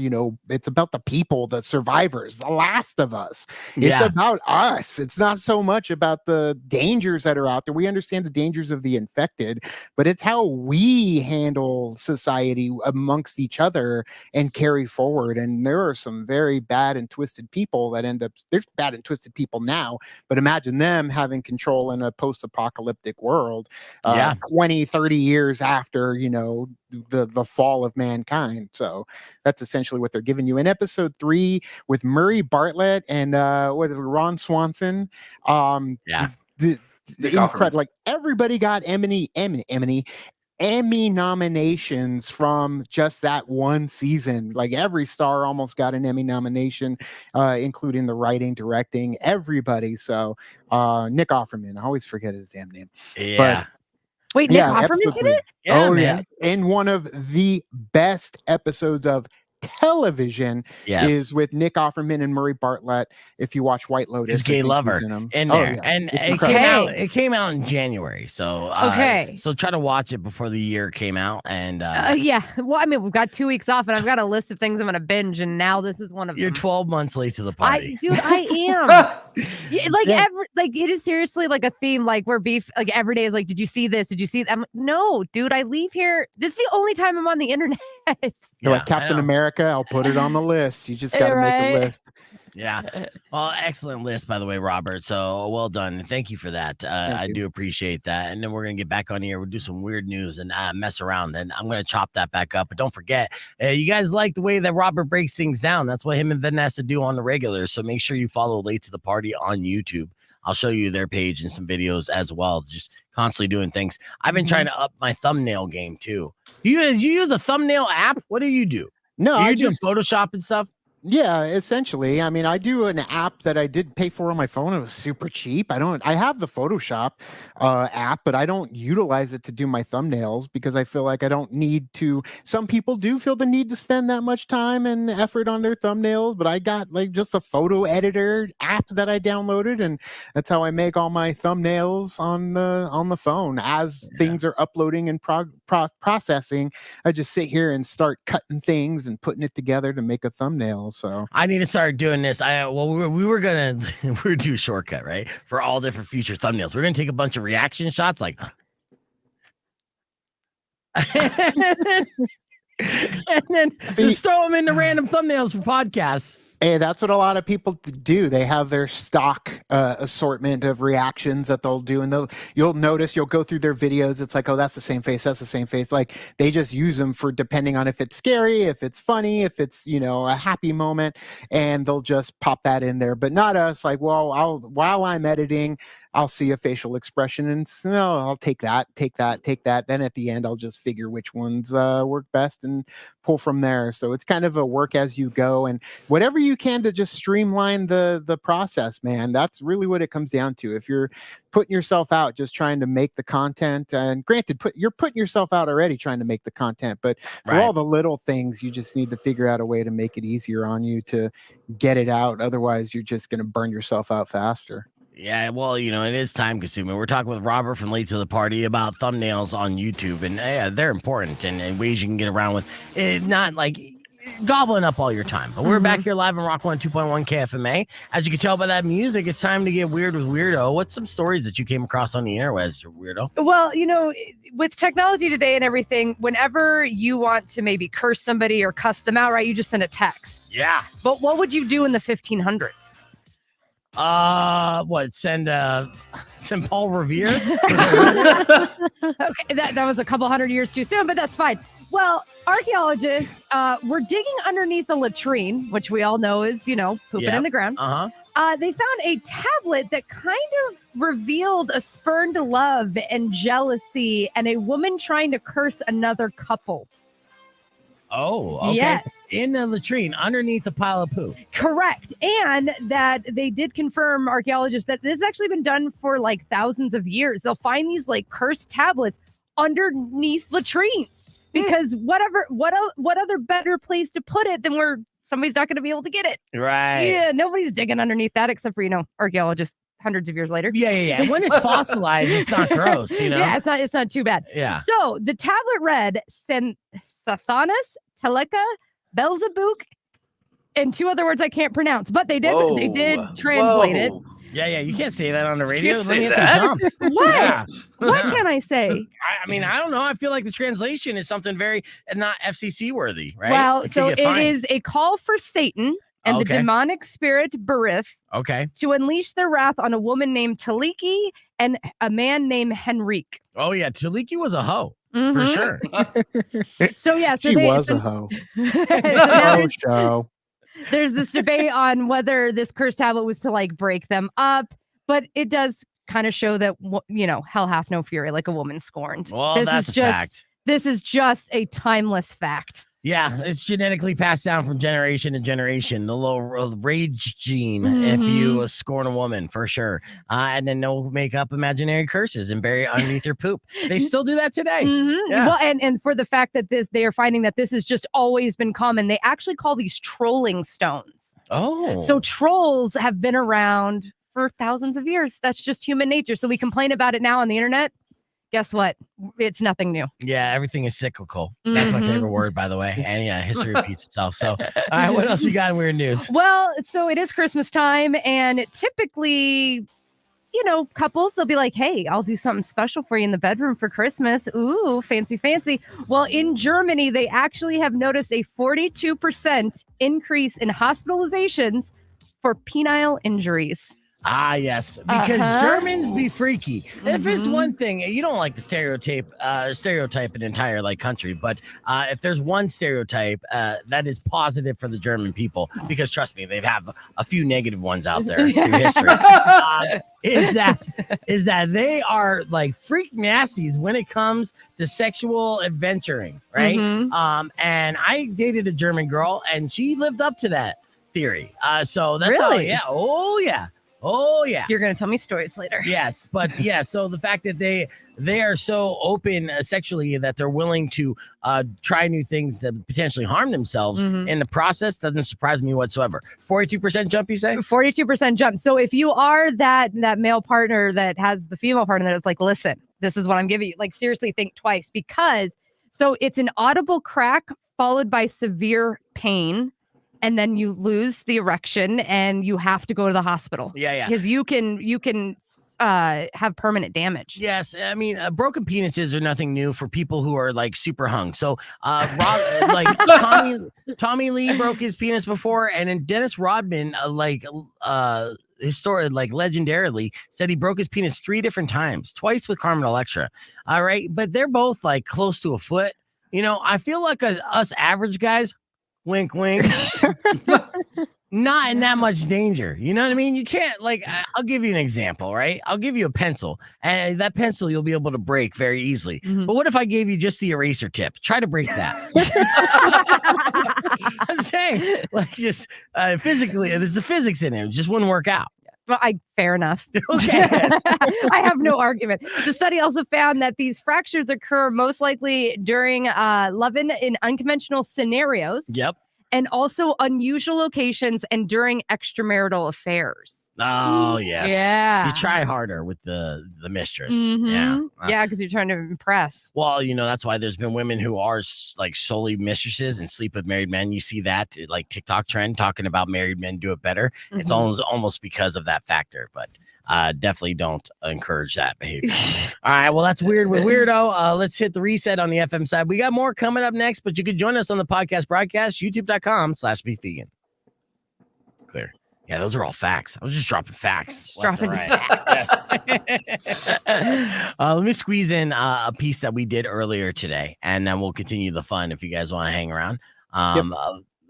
it's about the people, the survivors, the last of us. It's about us. It's not so much about the dangers that are out there. We understand the dangers of the infected, but it's how we handle society amongst each other and carry forward. And there are some very bad and twisted people that there's bad and twisted people now, but imagine them having control in a post-apocalyptic world 20, 30 years after the fall of mankind. So that's essentially what they're giving you in episode 3 with Murray Bartlett and Ron Swanson. The incredible, like everybody got Emmy nominations from just that one season. Like every star almost got an Emmy nomination, including the writing, directing, everybody. So Nick Offerman, I always forget his damn name. Yeah. Wait, Nick Offerman did it? Yeah, man. In one of the best episodes of television is with Nick Offerman and Murray Bartlett. If you watch White Lotus, his gay lover in there, and it came out in January. So so try to watch it before the year came out. And well, I mean, we've got 2 weeks off, and I've got a list of things I'm going to binge, and now this is one of them. You're 12 months late to the party, I am. It is seriously like a theme, like where beef, like every day is like, did you see this? Did you see that? I'm like, no, dude, I leave here. This is the only time I'm on the internet. You're like Captain America. I'll put it on the list. You just got to make a list. Yeah. Well, excellent list, by the way, Robert. So well done. Thank you for that. I do appreciate that. And then we're going to get back on here. We'll do some weird news and mess around. And I'm going to chop that back up. But don't forget, you guys like the way that Robert breaks things down. That's what him and Vanessa do on the regular. So make sure you follow Late to the Party on YouTube. I'll show you their page and some videos as well. Just constantly doing things. I've been trying to up my thumbnail game too. You use a thumbnail app? What do you do? No, I doing Photoshop and stuff. Yeah, essentially. I mean, I do an app that I did pay for on my phone. It was super cheap. I have the Photoshop app, but I don't utilize it to do my thumbnails because I feel like I don't need to. Some people do feel the need to spend that much time and effort on their thumbnails, but I got like just a photo editor app that I downloaded, and that's how I make all my thumbnails on the phone. As things are uploading and processing, I just sit here and start cutting things and putting it together to make a thumbnail. So I need to start doing this. We were gonna do a shortcut, right, for all different future thumbnails. We're gonna take a bunch of reaction shots, like, and then just throw them into random thumbnails for podcasts. Hey, that's what a lot of people do. They have their stock assortment of reactions that they'll do, and you'll notice, you'll go through their videos. It's like, oh, that's the same face. That's the same face. Like they just use them for depending on if it's scary, if it's funny, if it's a happy moment, and they'll just pop that in there. But not us. Like, well, while I'm editing, I'll see a facial expression and I'll take that. Then at the end, I'll just figure which ones work best and pull from there. So it's kind of a work as you go, and whatever you can to just streamline the process, man. That's really what it comes down to. If you're putting yourself out just trying to make the content, and granted, you're putting yourself out already trying to make the content, but for all the little things, you just need to figure out a way to make it easier on you to get it out. Otherwise, you're just going to burn yourself out faster. Yeah, well, it is time consuming. We're talking with Robert from Late to the Party about thumbnails on YouTube, and they're important and ways you can get around with it, not like gobbling up all your time. But we're back here live on Rock 102.1 KFMA. As you can tell by that music, it's time to get weird with Weirdo. What's some stories that you came across on the interwebs, Weirdo? Well, with technology today and everything, whenever you want to maybe curse somebody or cuss them out, right, you just send a text. Yeah. But what would you do in the 1500s? Send Paul Revere? Okay, that was a couple hundred years too soon, but that's fine. Well, archaeologists were digging underneath a latrine, which we all know is, pooping in the ground. Uh-huh. They found a tablet that kind of revealed a spurned love and jealousy and a woman trying to curse another couple. Oh, okay. Yes. In a latrine underneath a pile of poo. Correct. And that they did confirm, archaeologists, that this has actually been done for like thousands of years. They'll find these like cursed tablets underneath latrines because what other better place to put it than where somebody's not going to be able to get it. Right. Yeah, nobody's digging underneath that except for, archaeologists hundreds of years later. Yeah. When it's fossilized, it's not gross, Yeah, it's not too bad. Yeah. So the tablet read Sathanas, Teleka, Belzebuk, and 2 other words I can't pronounce, but they did translate it. Yeah, you can't say that on the radio. can't Let me say hit that. the jump. What? Yeah. What can I say? I mean, I don't know. I feel like the translation is something very not FCC worthy, right? Well, could so get it fined. is a call for Satan and the Okay. demonic spirit Barith Okay. to unleash their wrath on a woman named Taliki and a man named Henrique. Oh, yeah. Taliki was a hoe, for Mhm. sure. So yeah, so She they, was so, a hoe. so now Oh, show. there's this debate on whether this cursed tablet was to like break them up, but it does kind of show that hell hath no fury like a woman scorned. Well, this that's is a just fact. this is just a timeless fact. Yeah, it's genetically passed down from generation to generation. The little rage gene, if you scorn a woman, for sure. And then they'll make up imaginary curses and bury it underneath your poop. They still do that today. Yeah. Well, and for the fact that they are finding that this has just always been common, they actually call these trolling stones. Oh. So trolls have been around for thousands of years. That's just human nature. So we complain about it now on the internet. Guess what? It's nothing new. Yeah, everything is cyclical. That's my Mhm. favorite word, by the way. And yeah, history repeats itself. So, all right, what else you got in weird news? Well, so it is Christmas time, and typically, couples, they'll be like, hey, I'll do something special for you in the bedroom for Christmas. Ooh, fancy, fancy. Well, in Germany, they actually have noticed a 42% increase in hospitalizations for penile injuries. Ah, yes, because Germans be freaky. If it's Mhm. one thing, you don't like to stereotype an entire country, but if there's one stereotype that is positive for the German people, because trust me, they have a few negative ones out there through history, is that they are like freak nasties when it comes to sexual adventuring, right? Mhm. And I dated a German girl, and she lived up to that theory. So that's Really? yeah. Oh yeah. You're going to tell me stories later. Yes, but yeah, so the fact that they are so open sexually that they're willing to try new things that potentially harm themselves in the process doesn't surprise me whatsoever. 42% jump, you say? 42% jump. So if you are that male partner that has the female partner that is like, listen, this is what I'm giving you. Like, seriously, think twice, because so it's an audible crack followed by severe pain. And then you lose the erection and you have to go to the hospital. Yeah. Because you can have permanent damage. Yes, I mean broken penises are nothing new for people who are like super hung. So Tommy Lee broke his penis before, and then Dennis Rodman legendarily said he broke his penis 3 different times, twice with Carmen Electra. All right, but they're both like close to a foot. I feel like us average guys, wink, wink, not in that much danger. You know what I mean? You can't, I'll give you an example, right? I'll give you a pencil, and that pencil you'll be able to break very easily. But what if I gave you just the eraser tip? Try to break that. I'm saying, just physically, there's the physics in it. It just wouldn't work out. Well, fair enough. Okay. I have no argument. The study also found that these fractures occur most likely during loving in unconventional scenarios. Yep. And also unusual locations and during extramarital affairs. Oh, yes. Yeah. You try harder with the mistress. Mhm. Yeah. Yeah, because you're trying to impress. Well, that's why there's been women who are like solely mistresses and sleep with married men. You see that like TikTok trend talking about married men do it better. It's almost because of that factor, but definitely don't encourage that behavior. All right, well, that's weird with Weirdo. Let's hit the reset on the FM side. We got more coming up next, but you can join us on the podcast broadcast, youtube.com/beefvegan. Clear. Yeah, those are all facts. I was just dropping facts. Dropping facts. Let me squeeze in a piece that we did earlier today, and then we'll continue the fun if you guys want to hang around.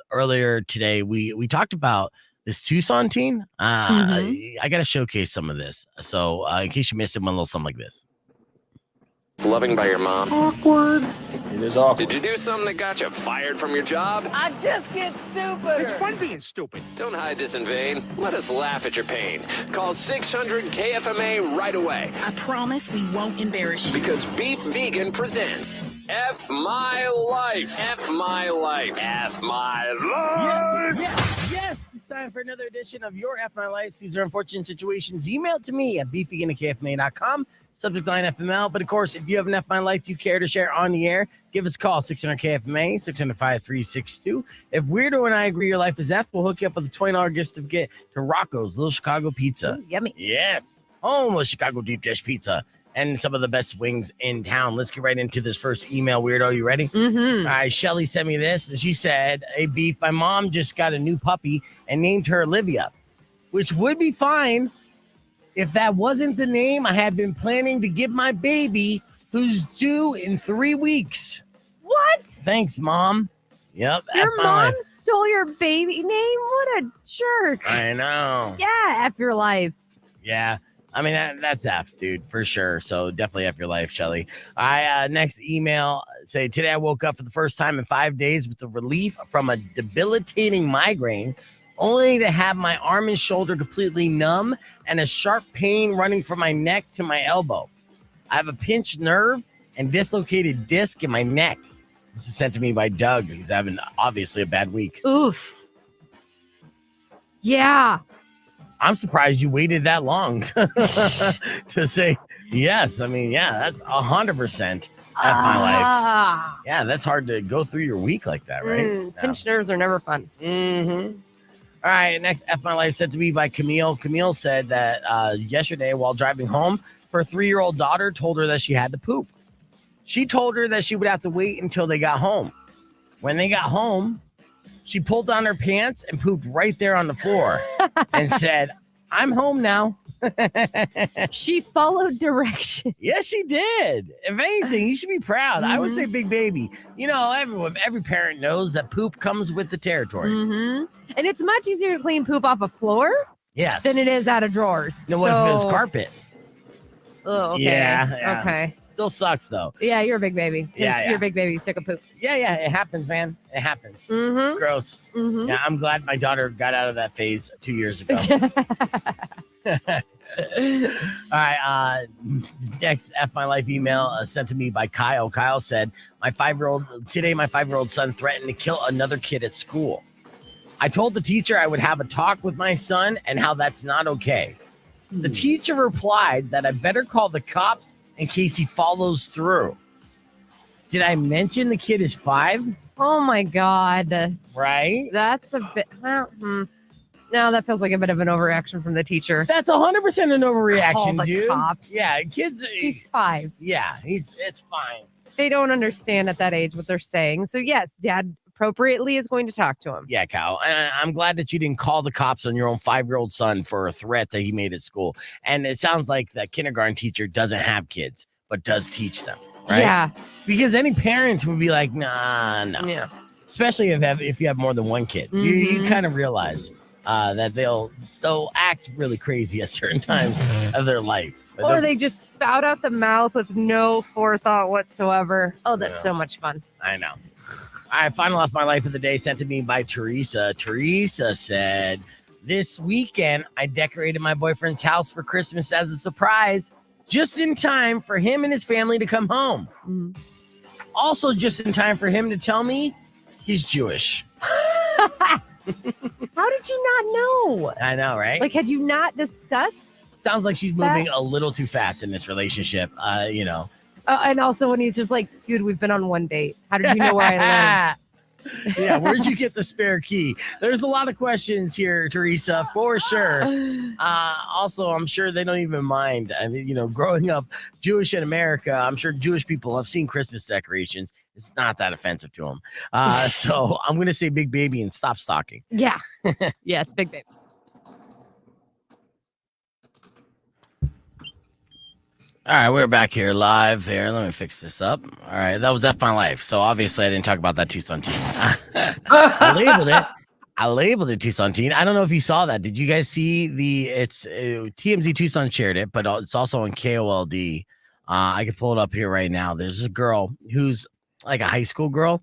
Earlier today, we talked about This Tucson teen, Mhm. I got to showcase some of this. So in case you missed it, one little something like this. Loving by your mom. Awkward. It is awkward. Did you do something that got you fired from your job? I just get stupider. It's fun being stupid. Don't hide this in vain. Let us laugh at your pain. Call 600 KFMA right away. I promise we won't embarrass you. Because Beef Vegan presents F My Life. F My Life. F My Life. Yes, it's time for another edition of Your F My Life. These are unfortunate situations. Email to me at beefvegan@kfma.com. Subject line FML. But of course, if you have an F My Life you care to share on the air, give us a call, 600 KFMA, 600-5362. If Weirdo and I agree your life is F, we'll hook you up with a $20 gift certificate to Rocco's Little Chicago Pizza. Ooh, yummy. Yes, home of Chicago deep dish pizza and some of the best wings in town. Let's get right into this first email, Weirdo. You ready? Mm-hmm. All right, Shelly sent me this. She said, hey, Beef, my mom just got a new puppy and named her Olivia, which would be fine if that wasn't the name I had been planning to give my baby who's due in 3 weeks. What? Thanks, Mom. Yep. Your F my mom life. stole your baby name? What a jerk. I know. Yeah, F your life. Yeah. I mean, that's F, dude, for sure. So definitely F your life, Shelly. Next email, say, today I woke up for the first time in 5 days with the relief from a debilitating migraine, only to have my arm and shoulder completely numb and a sharp pain running from my neck to my elbow. I have a pinched nerve and dislocated disc in my neck. This is sent to me by Doug, who's having obviously a bad week. Oof. Yeah. I'm surprised you waited that long to say yes. I mean, yeah, that's 100% F my life. Yeah, that's hard to go through your week like that, right? Pinched nerves are never fun. Mm-hmm. All right, next F My Life sent to me by Camille. Camille said that yesterday while driving home, her 3-year-old daughter told her that she had to poop. She told her that she would have to wait until they got home. When they got home, she pulled down her pants and pooped right there on the floor and said, I'm home now. She followed direction. Yes, she did. If anything, you should be proud. I would say big baby. You know, every parent knows that poop comes with the territory. Mm-hmm. And it's much easier to clean poop off a floor Yes. than it is out of drawers. No, what if it was carpet? Oh, okay. Yeah. Okay. Still sucks, though. Yeah, you're a big baby. Yeah. You're a big baby. You took a poop. Yeah, it happens, man. It happens. Mm-hmm. It's gross. Mm-hmm. Yeah, I'm glad my daughter got out of that phase 2 years ago. All right. Next F My Life email sent to me by Kyle. Kyle said, my 5-year-old son threatened to kill another kid at school. I told the teacher I would have a talk with my son and how that's not okay. The teacher replied that I better call the cops in case he follows through. Did I mention the kid is 5? Oh my God. Right? That's a bit. No, that feels like a bit of an overreaction from the teacher. That's 100% an overreaction, Call the dude. cops. Yeah, kids. He's 5. Yeah, it's fine. They don't understand at that age what they're saying. So yes, Dad appropriately is going to talk to him. Yeah, Kyle. And I'm glad that you didn't call the cops on your own 5-year-old son for a threat that he made at school. And it sounds like that kindergarten teacher doesn't have kids, but does teach them. Right? Yeah. Because any parent would be like, nah. Yeah. Especially if you have more than one kid. You kind of realize that they'll act really crazy at certain times of their life. But Or they just spout out the mouth with no forethought whatsoever. Oh, that's Yeah. so much fun. I know. All right, final F My Life of the day sent to me by Teresa. Teresa said, this weekend, I decorated my boyfriend's house for Christmas as a surprise, just in time for him and his family to come home. Mhm. Also, just in time for him to tell me he's Jewish. How did you not know? I know, right? Like, had you not discussed? Sounds like she's moving a little too fast in this relationship. And also when he's just like, dude, we've been on one date. How did you know where I live? Yeah, where'd you get the spare key? There's a lot of questions here, Teresa, for sure. Also, I'm sure they don't even mind. I mean, growing up Jewish in America, I'm sure Jewish people have seen Christmas decorations. It's not that offensive to them. So I'm going to say big baby and stop stalking. Yeah. Yeah, it's big baby. All right, we're back here live here. Let me fix this up. All right, that was F My Life. So obviously I didn't talk about that Tucson team. I labeled it I labeled it Tucson Teen. I don't know if you saw that. Did you guys see it's TMZ Tucson shared it, but it's also on KOLD. I can pull it up here right now. There's a girl who's like a high school girl,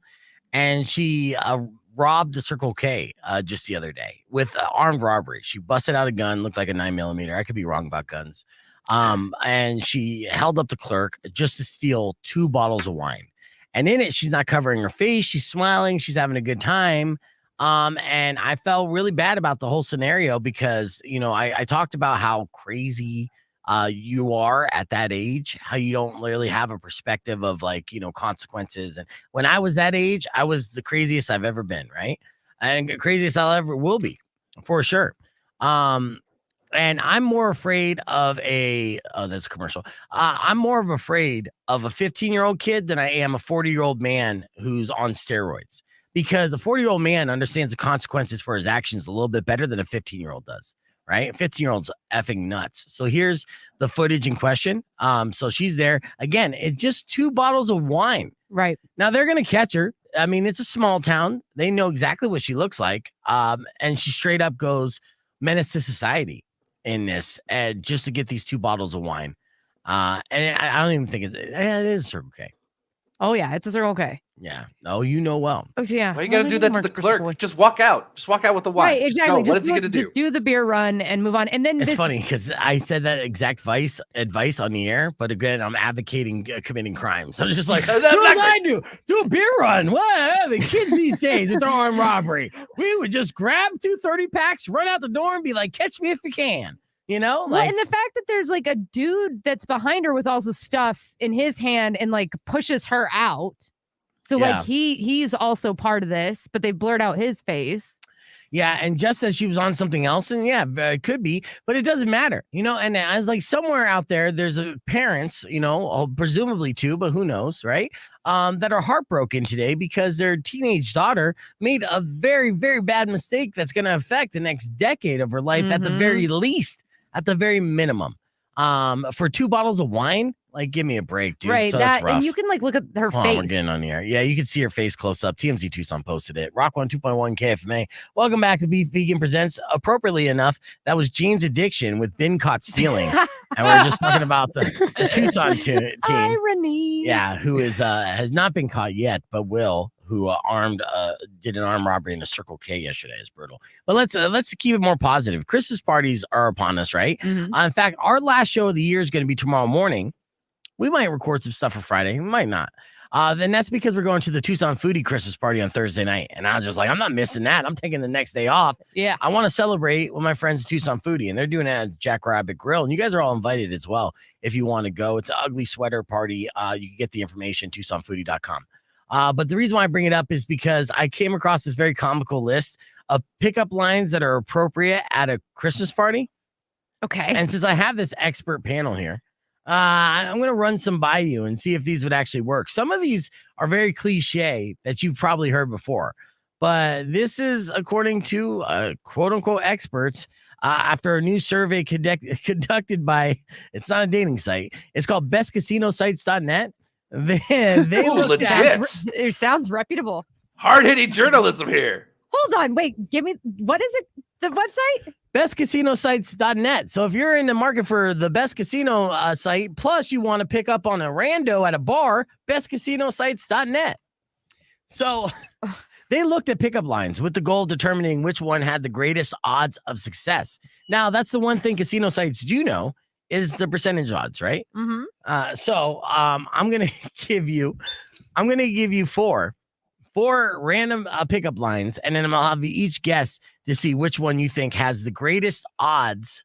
and she robbed a Circle K just the other day with armed robbery. She busted out a gun, looked like a 9mm. I could be wrong about guns. And she held up the clerk just to steal 2 bottles of wine. And in it, she's not covering her face. She's smiling. She's having a good time. And I felt really bad about the whole scenario because, I talked about how crazy you are at that age, how you don't really have a perspective of consequences. And when I was that age, I was the craziest I've ever been, right? And the craziest I'll ever will be, for sure. And I'm more afraid of that's a commercial. I'm more afraid of a 15-year-old kid than I am a 40-year-old man who's on steroids, because a 40-year-old man understands the consequences for his actions a little bit better than a 15-year-old does. Right? 15-year-old's effing nuts. So here's the footage in question. So she's there again. It's just 2 bottles of wine. Right. Now they're going to catch her. I mean, it's a small town. They know exactly what she looks like. And she straight up goes menace to society in this, and just to get these 2 bottles of wine. And I don't even think it is Circle K. Oh yeah, it's a Circle K. Yeah. No, you know well. Oh yeah. Why you got to do that to the clerk? Just walk out. Just walk out with the wine. Right, exactly. What is he going to do? Just do the beer run and move on. And then it's funny because I said that exact advice on the air, but again, I'm advocating committing crimes. I'm just like, do what I do. Do a beer run. What? The kids these days with their armed robbery. We would just grab 2 30-packs, run out the door, and be like, catch me if you can. Well, and the fact that there's like a dude that's behind her with also stuff in his hand and like pushes her out. So like he's also part of this, but they blurred out his face. Yeah, and just as she was on something else, and it could be, but it doesn't matter, and I was like, somewhere out there, there's parents, presumably 2, but who knows, right? That are heartbroken today because their teenage daughter made a very, very bad mistake that's going to affect the next decade of her life at the very least, at the very minimum. For 2 bottles of wine, like, give me a break, dude. Right, So that's rough. And you can like look at her face. We're getting on the air. Yeah, you can see her face close up. TMZ Tucson posted it. Rock 102.1 KFMA. Welcome back to Beef Vegan Presents. Appropriately enough, that was Jane's Addiction with Been Caught Stealing. And we're just talking about the Tucson team. Irony. Yeah, who has not been caught yet, but will. Who did an armed robbery in a Circle K yesterday. Is brutal. But let's keep it more positive. Christmas parties are upon us, right? Mm-hmm. In fact, our last show of the year is going to be tomorrow morning. We might record some stuff for Friday. We might not. Then that's because we're going to the Tucson Foodie Christmas party on Thursday night. And I was just like, I'm not missing that. I'm taking the next day off. Yeah. I want to celebrate with my friends at Tucson Foodie, and they're doing it at Jack Rabbit Grill. And you guys are all invited as well if you want to go. It's an ugly sweater party. You can get the information, TucsonFoodie.com. But the reason why I bring it up is because I came across this very comical list of pickup lines that are appropriate at a Christmas party. Okay. And since I have this expert panel here, I'm going to run some by you and see if these would actually work. Some of these are very cliche that you've probably heard before, but this is according to quote unquote experts after a new survey conducted by, it's not a dating site. It's called bestcasinosites.net. They legit. It sounds reputable. Hard-hitting journalism here. Hold on. Wait, give me, what is it? The website? bestcasinosites.net. So if you're in the market for the best casino site, plus you want to pick up on a rando at a bar, bestcasinosites.net. So they looked at pickup lines with the goal of determining which one had the greatest odds of success. Now, that's the one thing casino sites do know is the percentage odds, right? Mm-hmm. So I'm going to give you four random pickup lines, and then I'll have you each guess to see which one you think has the greatest odds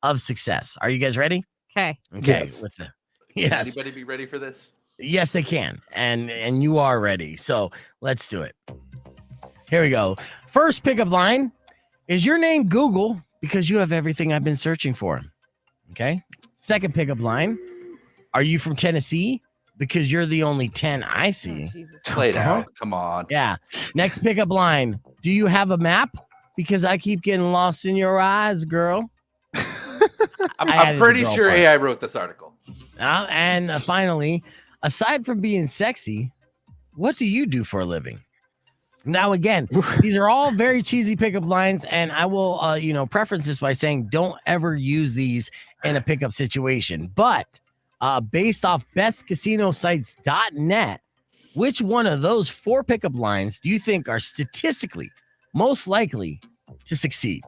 of success. Are you guys ready? Okay. Yes. Can anybody be ready for this? Yes, they can. And you are ready. So let's do it. Here we go. First pickup line is your name Google because you have everything I've been searching for. Okay. Second pickup line. Are you from Tennessee? Because you're the only 10 I see. Play it out. Come on. Yeah. Next pickup line. Do you have a map? Because I keep getting lost in your eyes, girl. I'm pretty sure AI wrote this article. And finally, aside from being sexy, what do you do for a living? Now, again, these are all very cheesy pickup lines, and I will, preference this by saying don't ever use these in a pickup situation. But based off bestcasinosites.net, which one of those 4 pickup lines do you think are statistically most likely to succeed?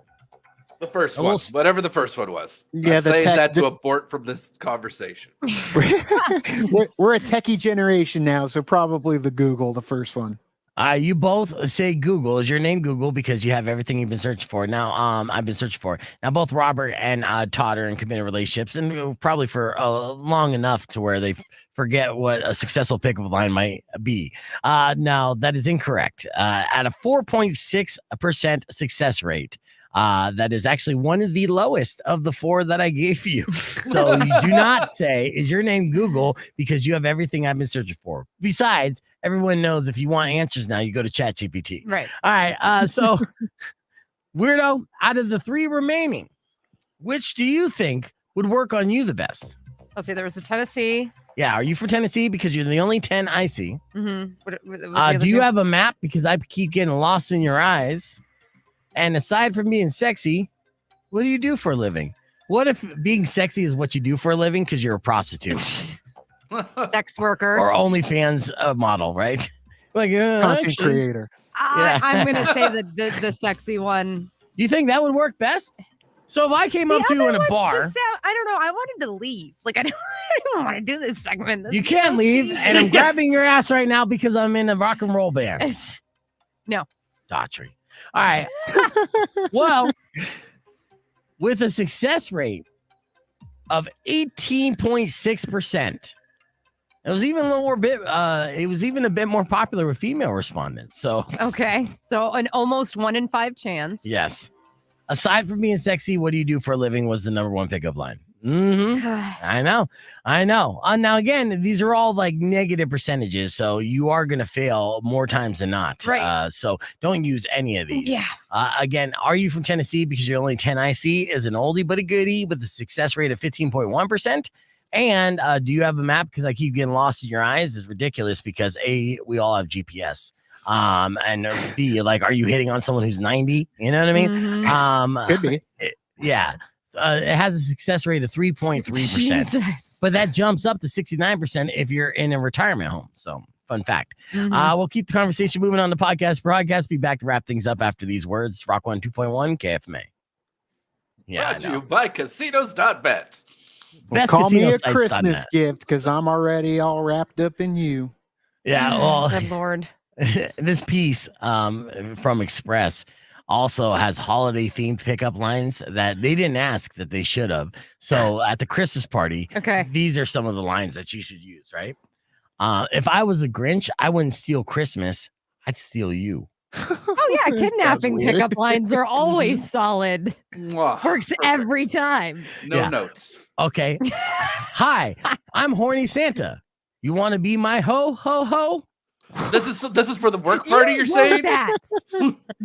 The first one, whatever the first one was. Yeah, I'm saying that to abort from this conversation. we're a techie generation now, so probably the Google, the first one. You both say Google. Is your name Google because you have everything you've been searching for? Now, I've been searching for. Now, both Robert and Todd are in committed relationships, and probably for long enough to where they forget what a successful pickup line might be. Now, that is incorrect. At a 4.6% success rate, that is actually one of the lowest of the 4 that I gave you. So you do not say, is your name Google because you have everything I've been searching for. Besides, everyone knows if you want answers now, you go to ChatGPT. Right. All right. So, Weirdo, out of the 3 remaining, which do you think would work on you the best? Let's see. There was the Tennessee. Yeah. Are you for Tennessee? Because you're the only 10 I see. Mm-hmm. Do you have a map? Because I keep getting lost in your eyes. And aside from being sexy, what do you do for a living? What if being sexy is what you do for a living because you're a prostitute? Sex worker. Or OnlyFans model, right? Like Content creator. I'm going to say the sexy one. Do you think that would work best? So if I came up to you in a bar. I don't know. I wanted to leave. Like, I don't want to do this segment. This you is can't so leave. cheesy. And I'm grabbing your ass right now because I'm in a rock and roll band. No. Daughtry. All right. Well, with a success rate of 18.6%, it was even a bit more popular with female respondents. So okay. So an almost 1 in 5 chance. yes. Aside from being sexy, what do you do for a living was the number 1 pickup line. Mm-hmm. I know. Now, again, these are all like negative percentages, so you are going to fail more times than not. Right. So don't use any of these. Yeah. Again, are you from Tennessee? Because you're only 10 IC is an oldie but a goodie with a success rate of 15.1%. And do you have a map? Because I keep getting lost in your eyes. Is ridiculous because A, we all have GPS. And B, like, are you hitting on someone who's 90? You know what I mean? Mm-hmm. Could be. Yeah. It has a success rate of 3.3%, but that jumps up to 69% if you're in a retirement home. So, fun fact. Mm-hmm. We'll keep the conversation moving on the podcast broadcast. Be back to wrap things up after these words. Rock 102.1 KFMA. Yeah, Brought to you by casinos.bet. Well, Best call me casino a sites Christmas on that. gift because I'm already all wrapped up in you. Yeah, well, Good Lord. this piece from Express also has holiday themed pickup lines that they didn't ask that they should have. So at the Christmas party, Okay. these are some of the lines that you should use, right? If I was a Grinch, I wouldn't steal Christmas. I'd steal you. Oh, yeah. Kidnapping weird. pickup lines are always solid. Mwah. Works Perfect. every time. No Yeah. notes. Okay. Hi, I'm Horny Santa. You want to be my ho, ho, ho? This is for the work party. You're wrote saying? that.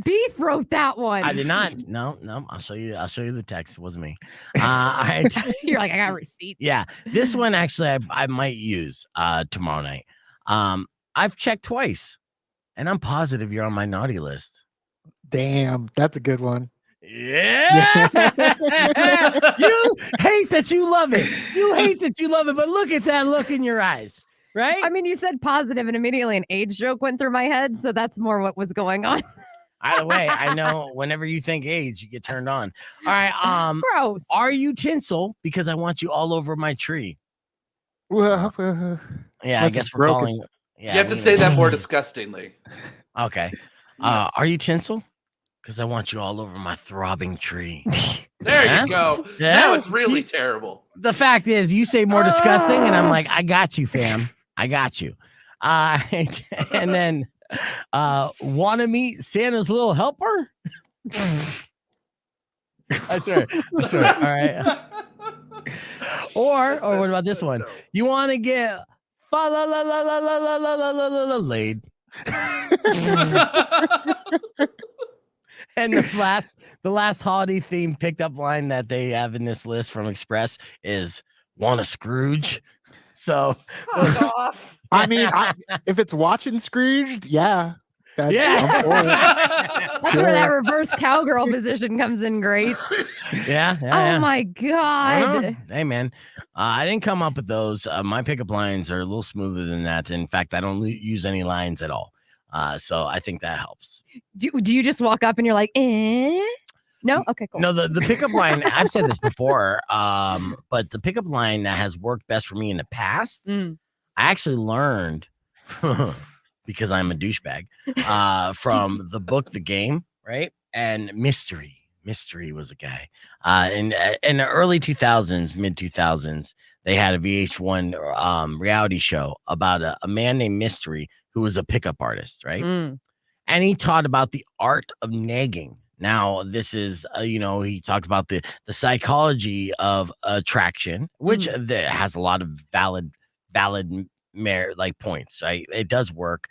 Beef wrote that one. I did not. No. I'll show you the text. It wasn't me. All right. You're like, I got a receipt. Yeah, this one actually I might use tomorrow night. I've checked twice, and I'm positive you're on my naughty list. Damn, that's a good one. Yeah, you hate that you love it. You hate that you love it, but look at that look in your eyes, right? I mean, you said positive and immediately an age joke went through my head. So that's more what was going on. Either way, I know whenever you think AIDS, you get turned on. All right. Gross. Are you tinsel? Because I want you all over my tree. Well, Yeah, I Unless guess it's we're broken. calling. Yeah, You have to we say know. that more disgustingly. Okay. Are you tinsel? Because I want you all over my throbbing tree. There Yeah? you go. Yeah? Now it's really terrible. The fact is, you say more disgusting, and I'm like, I got you, fam. I got you. And then, want to meet Santa's little helper? I swear. All right. Or what about this one? You want to get laid? And the last holiday themed picked up line that they have in this list from Express is "Want a Scrooge?" So Fuck off. I mean, if it's watching Scrooged, yeah. I'm for it. That's where that reverse cowgirl position comes in great. Yeah. Oh my I God. don't know. Hey, man, I didn't come up with those. My pickup lines are a little smoother than that. In fact, I don't use any lines at all. So I think that helps. Do you just walk up and you're like, eh? No? Okay, cool. No, the pickup line, I've said this before, but the pickup line that has worked best for me in the past, I actually learned because I'm a douchebag from the book, The Game, right? And Mystery was a guy. In the early 2000s, mid 2000s, they had a VH1 reality show about a man named Mystery who was a pickup artist, right? And he taught about the art of nagging. Now, this is, he talked about the psychology of attraction, which has a lot of valid points, right? It does work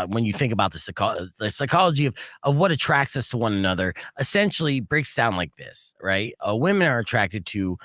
when you think about the psychology of what attracts us to one another. Essentially, breaks down like this, right? Women are attracted to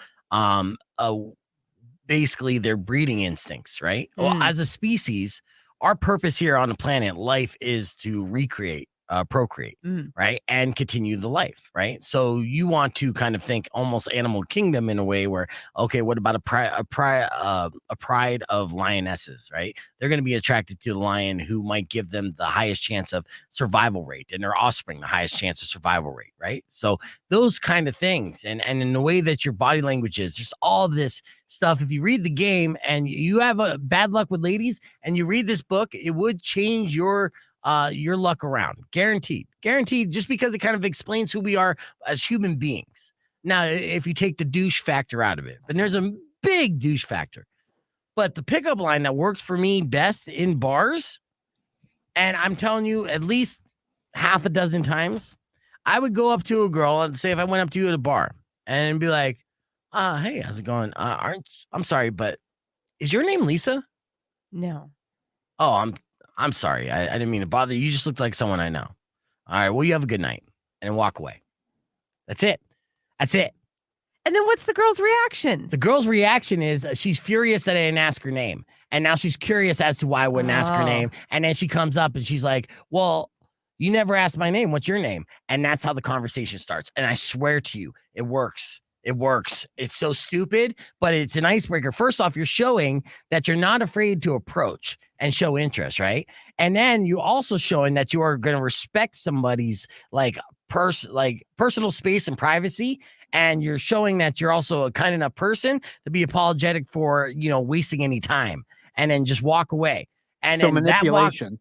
basically their breeding instincts, right? Well, as a species, our purpose here on the planet, life, is to recreate, procreate, right? And continue the life, right? So you want to kind of think almost animal kingdom in a way where, okay, what about a pride of lionesses, right? They're going to be attracted to the lion who might give them the highest chance of survival rate, and their offspring the highest chance of survival rate, right? So those kind of things, and in the way that your body language is, just all this stuff. If you read The Game and you have a bad luck with ladies and you read this book, it would change your luck around. Guaranteed, just because it kind of explains who we are as human beings. Now, if you take the douche factor out of it, but there's a big douche factor. But the pickup line that works for me best in bars, and I'm telling you, at least half a dozen times, I would go up to a girl and say, if I went up to you at a bar and be like, hey, how's it going? I'm sorry, but is your name Lisa? No. Oh, I'm sorry. I didn't mean to bother you. You just looked like someone I know. All right. Well, you have a good night, and walk away. That's it. And then what's the girl's reaction? The girl's reaction is she's furious that I didn't ask her name. And now she's curious as to why I wouldn't ask her name. And then she comes up and she's like, well, you never asked my name. What's your name? And that's how the conversation starts. And I swear to you, it works. It's so stupid, but it's an icebreaker. First off, you're showing that you're not afraid to approach and show interest, right? And then you also showing that you are going to respect somebody's personal space and privacy. And you're showing that you're also a kind enough person to be apologetic for, wasting any time, and then just walk away. And so manipulation.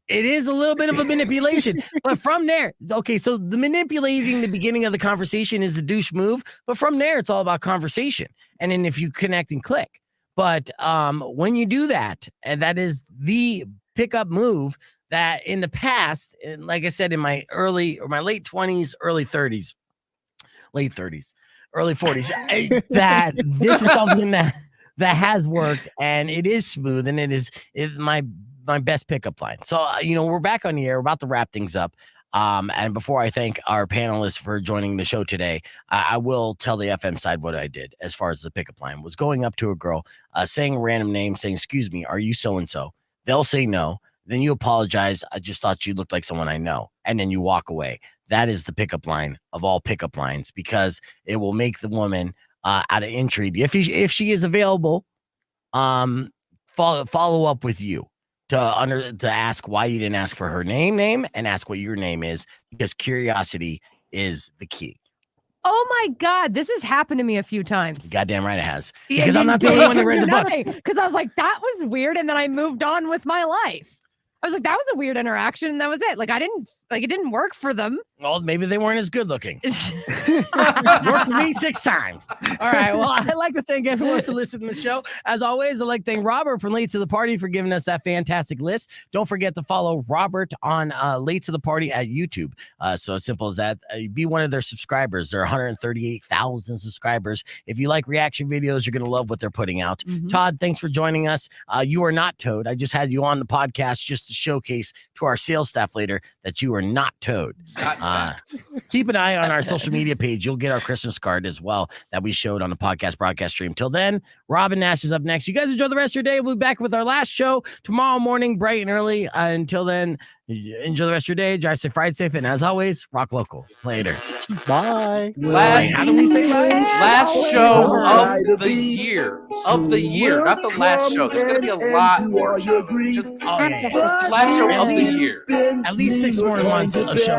It is a little bit of a manipulation, but from there, okay, so the manipulating the beginning of the conversation is a douche move, but from there, it's all about conversation. And then if you connect and click, but when you do that, and that is the pickup move that in the past, and like I said, in my late 20s, early 30s, early 40s, that this is something that has worked, and it is smooth, and it is my best pickup line. So, we're back on the air. We're about to wrap things up. And before I thank our panelists for joining the show today, I will tell the FM side what I did as far as the pickup line was going up to a girl, saying a random name, saying, excuse me, are you so-and-so? They'll say no. Then you apologize. I just thought you looked like someone I know. And then you walk away. That is the pickup line of all pickup lines, because it will make the woman out of intrigue, if she is available, follow up with you to ask why you didn't ask for her name and ask what your name is, because curiosity is the key. Oh my God, this has happened to me a few times. Goddamn right it has. Because I'm not the only one that read the book. Because I was like, that was weird, and then I moved on with my life. I was like, that was a weird interaction, and that was it. It didn't work for them. Well, maybe they weren't as good looking. Worked for me 6 times. All right. Well, I'd like to thank everyone for listening to the show. As always, I'd like to thank Robert from Late to the Party for giving us that fantastic list. Don't forget to follow Robert on Late to the Party at YouTube. So as simple as that. Be one of their subscribers. There are 138,000 subscribers. If you like reaction videos, you're going to love what they're putting out. Todd, thanks for joining us. You are not Toad. I just had you on the podcast just to showcase to our sales staff later that you are are not towed. Keep an eye on our social media page. You'll get our Christmas card as well that we showed on the podcast broadcast stream. Till then, Robin Nash is up next. You guys enjoy the rest of your day. We'll be back with our last show tomorrow morning, bright and early. Until then, enjoy the rest of your day. Drive safe, ride safe, and as always, rock local. Later. Bye. How do we say bye? Last show of the year. Of the year, not the last show. There's going to be a lot more shows. Just last show of the year. At least 6 more months of show.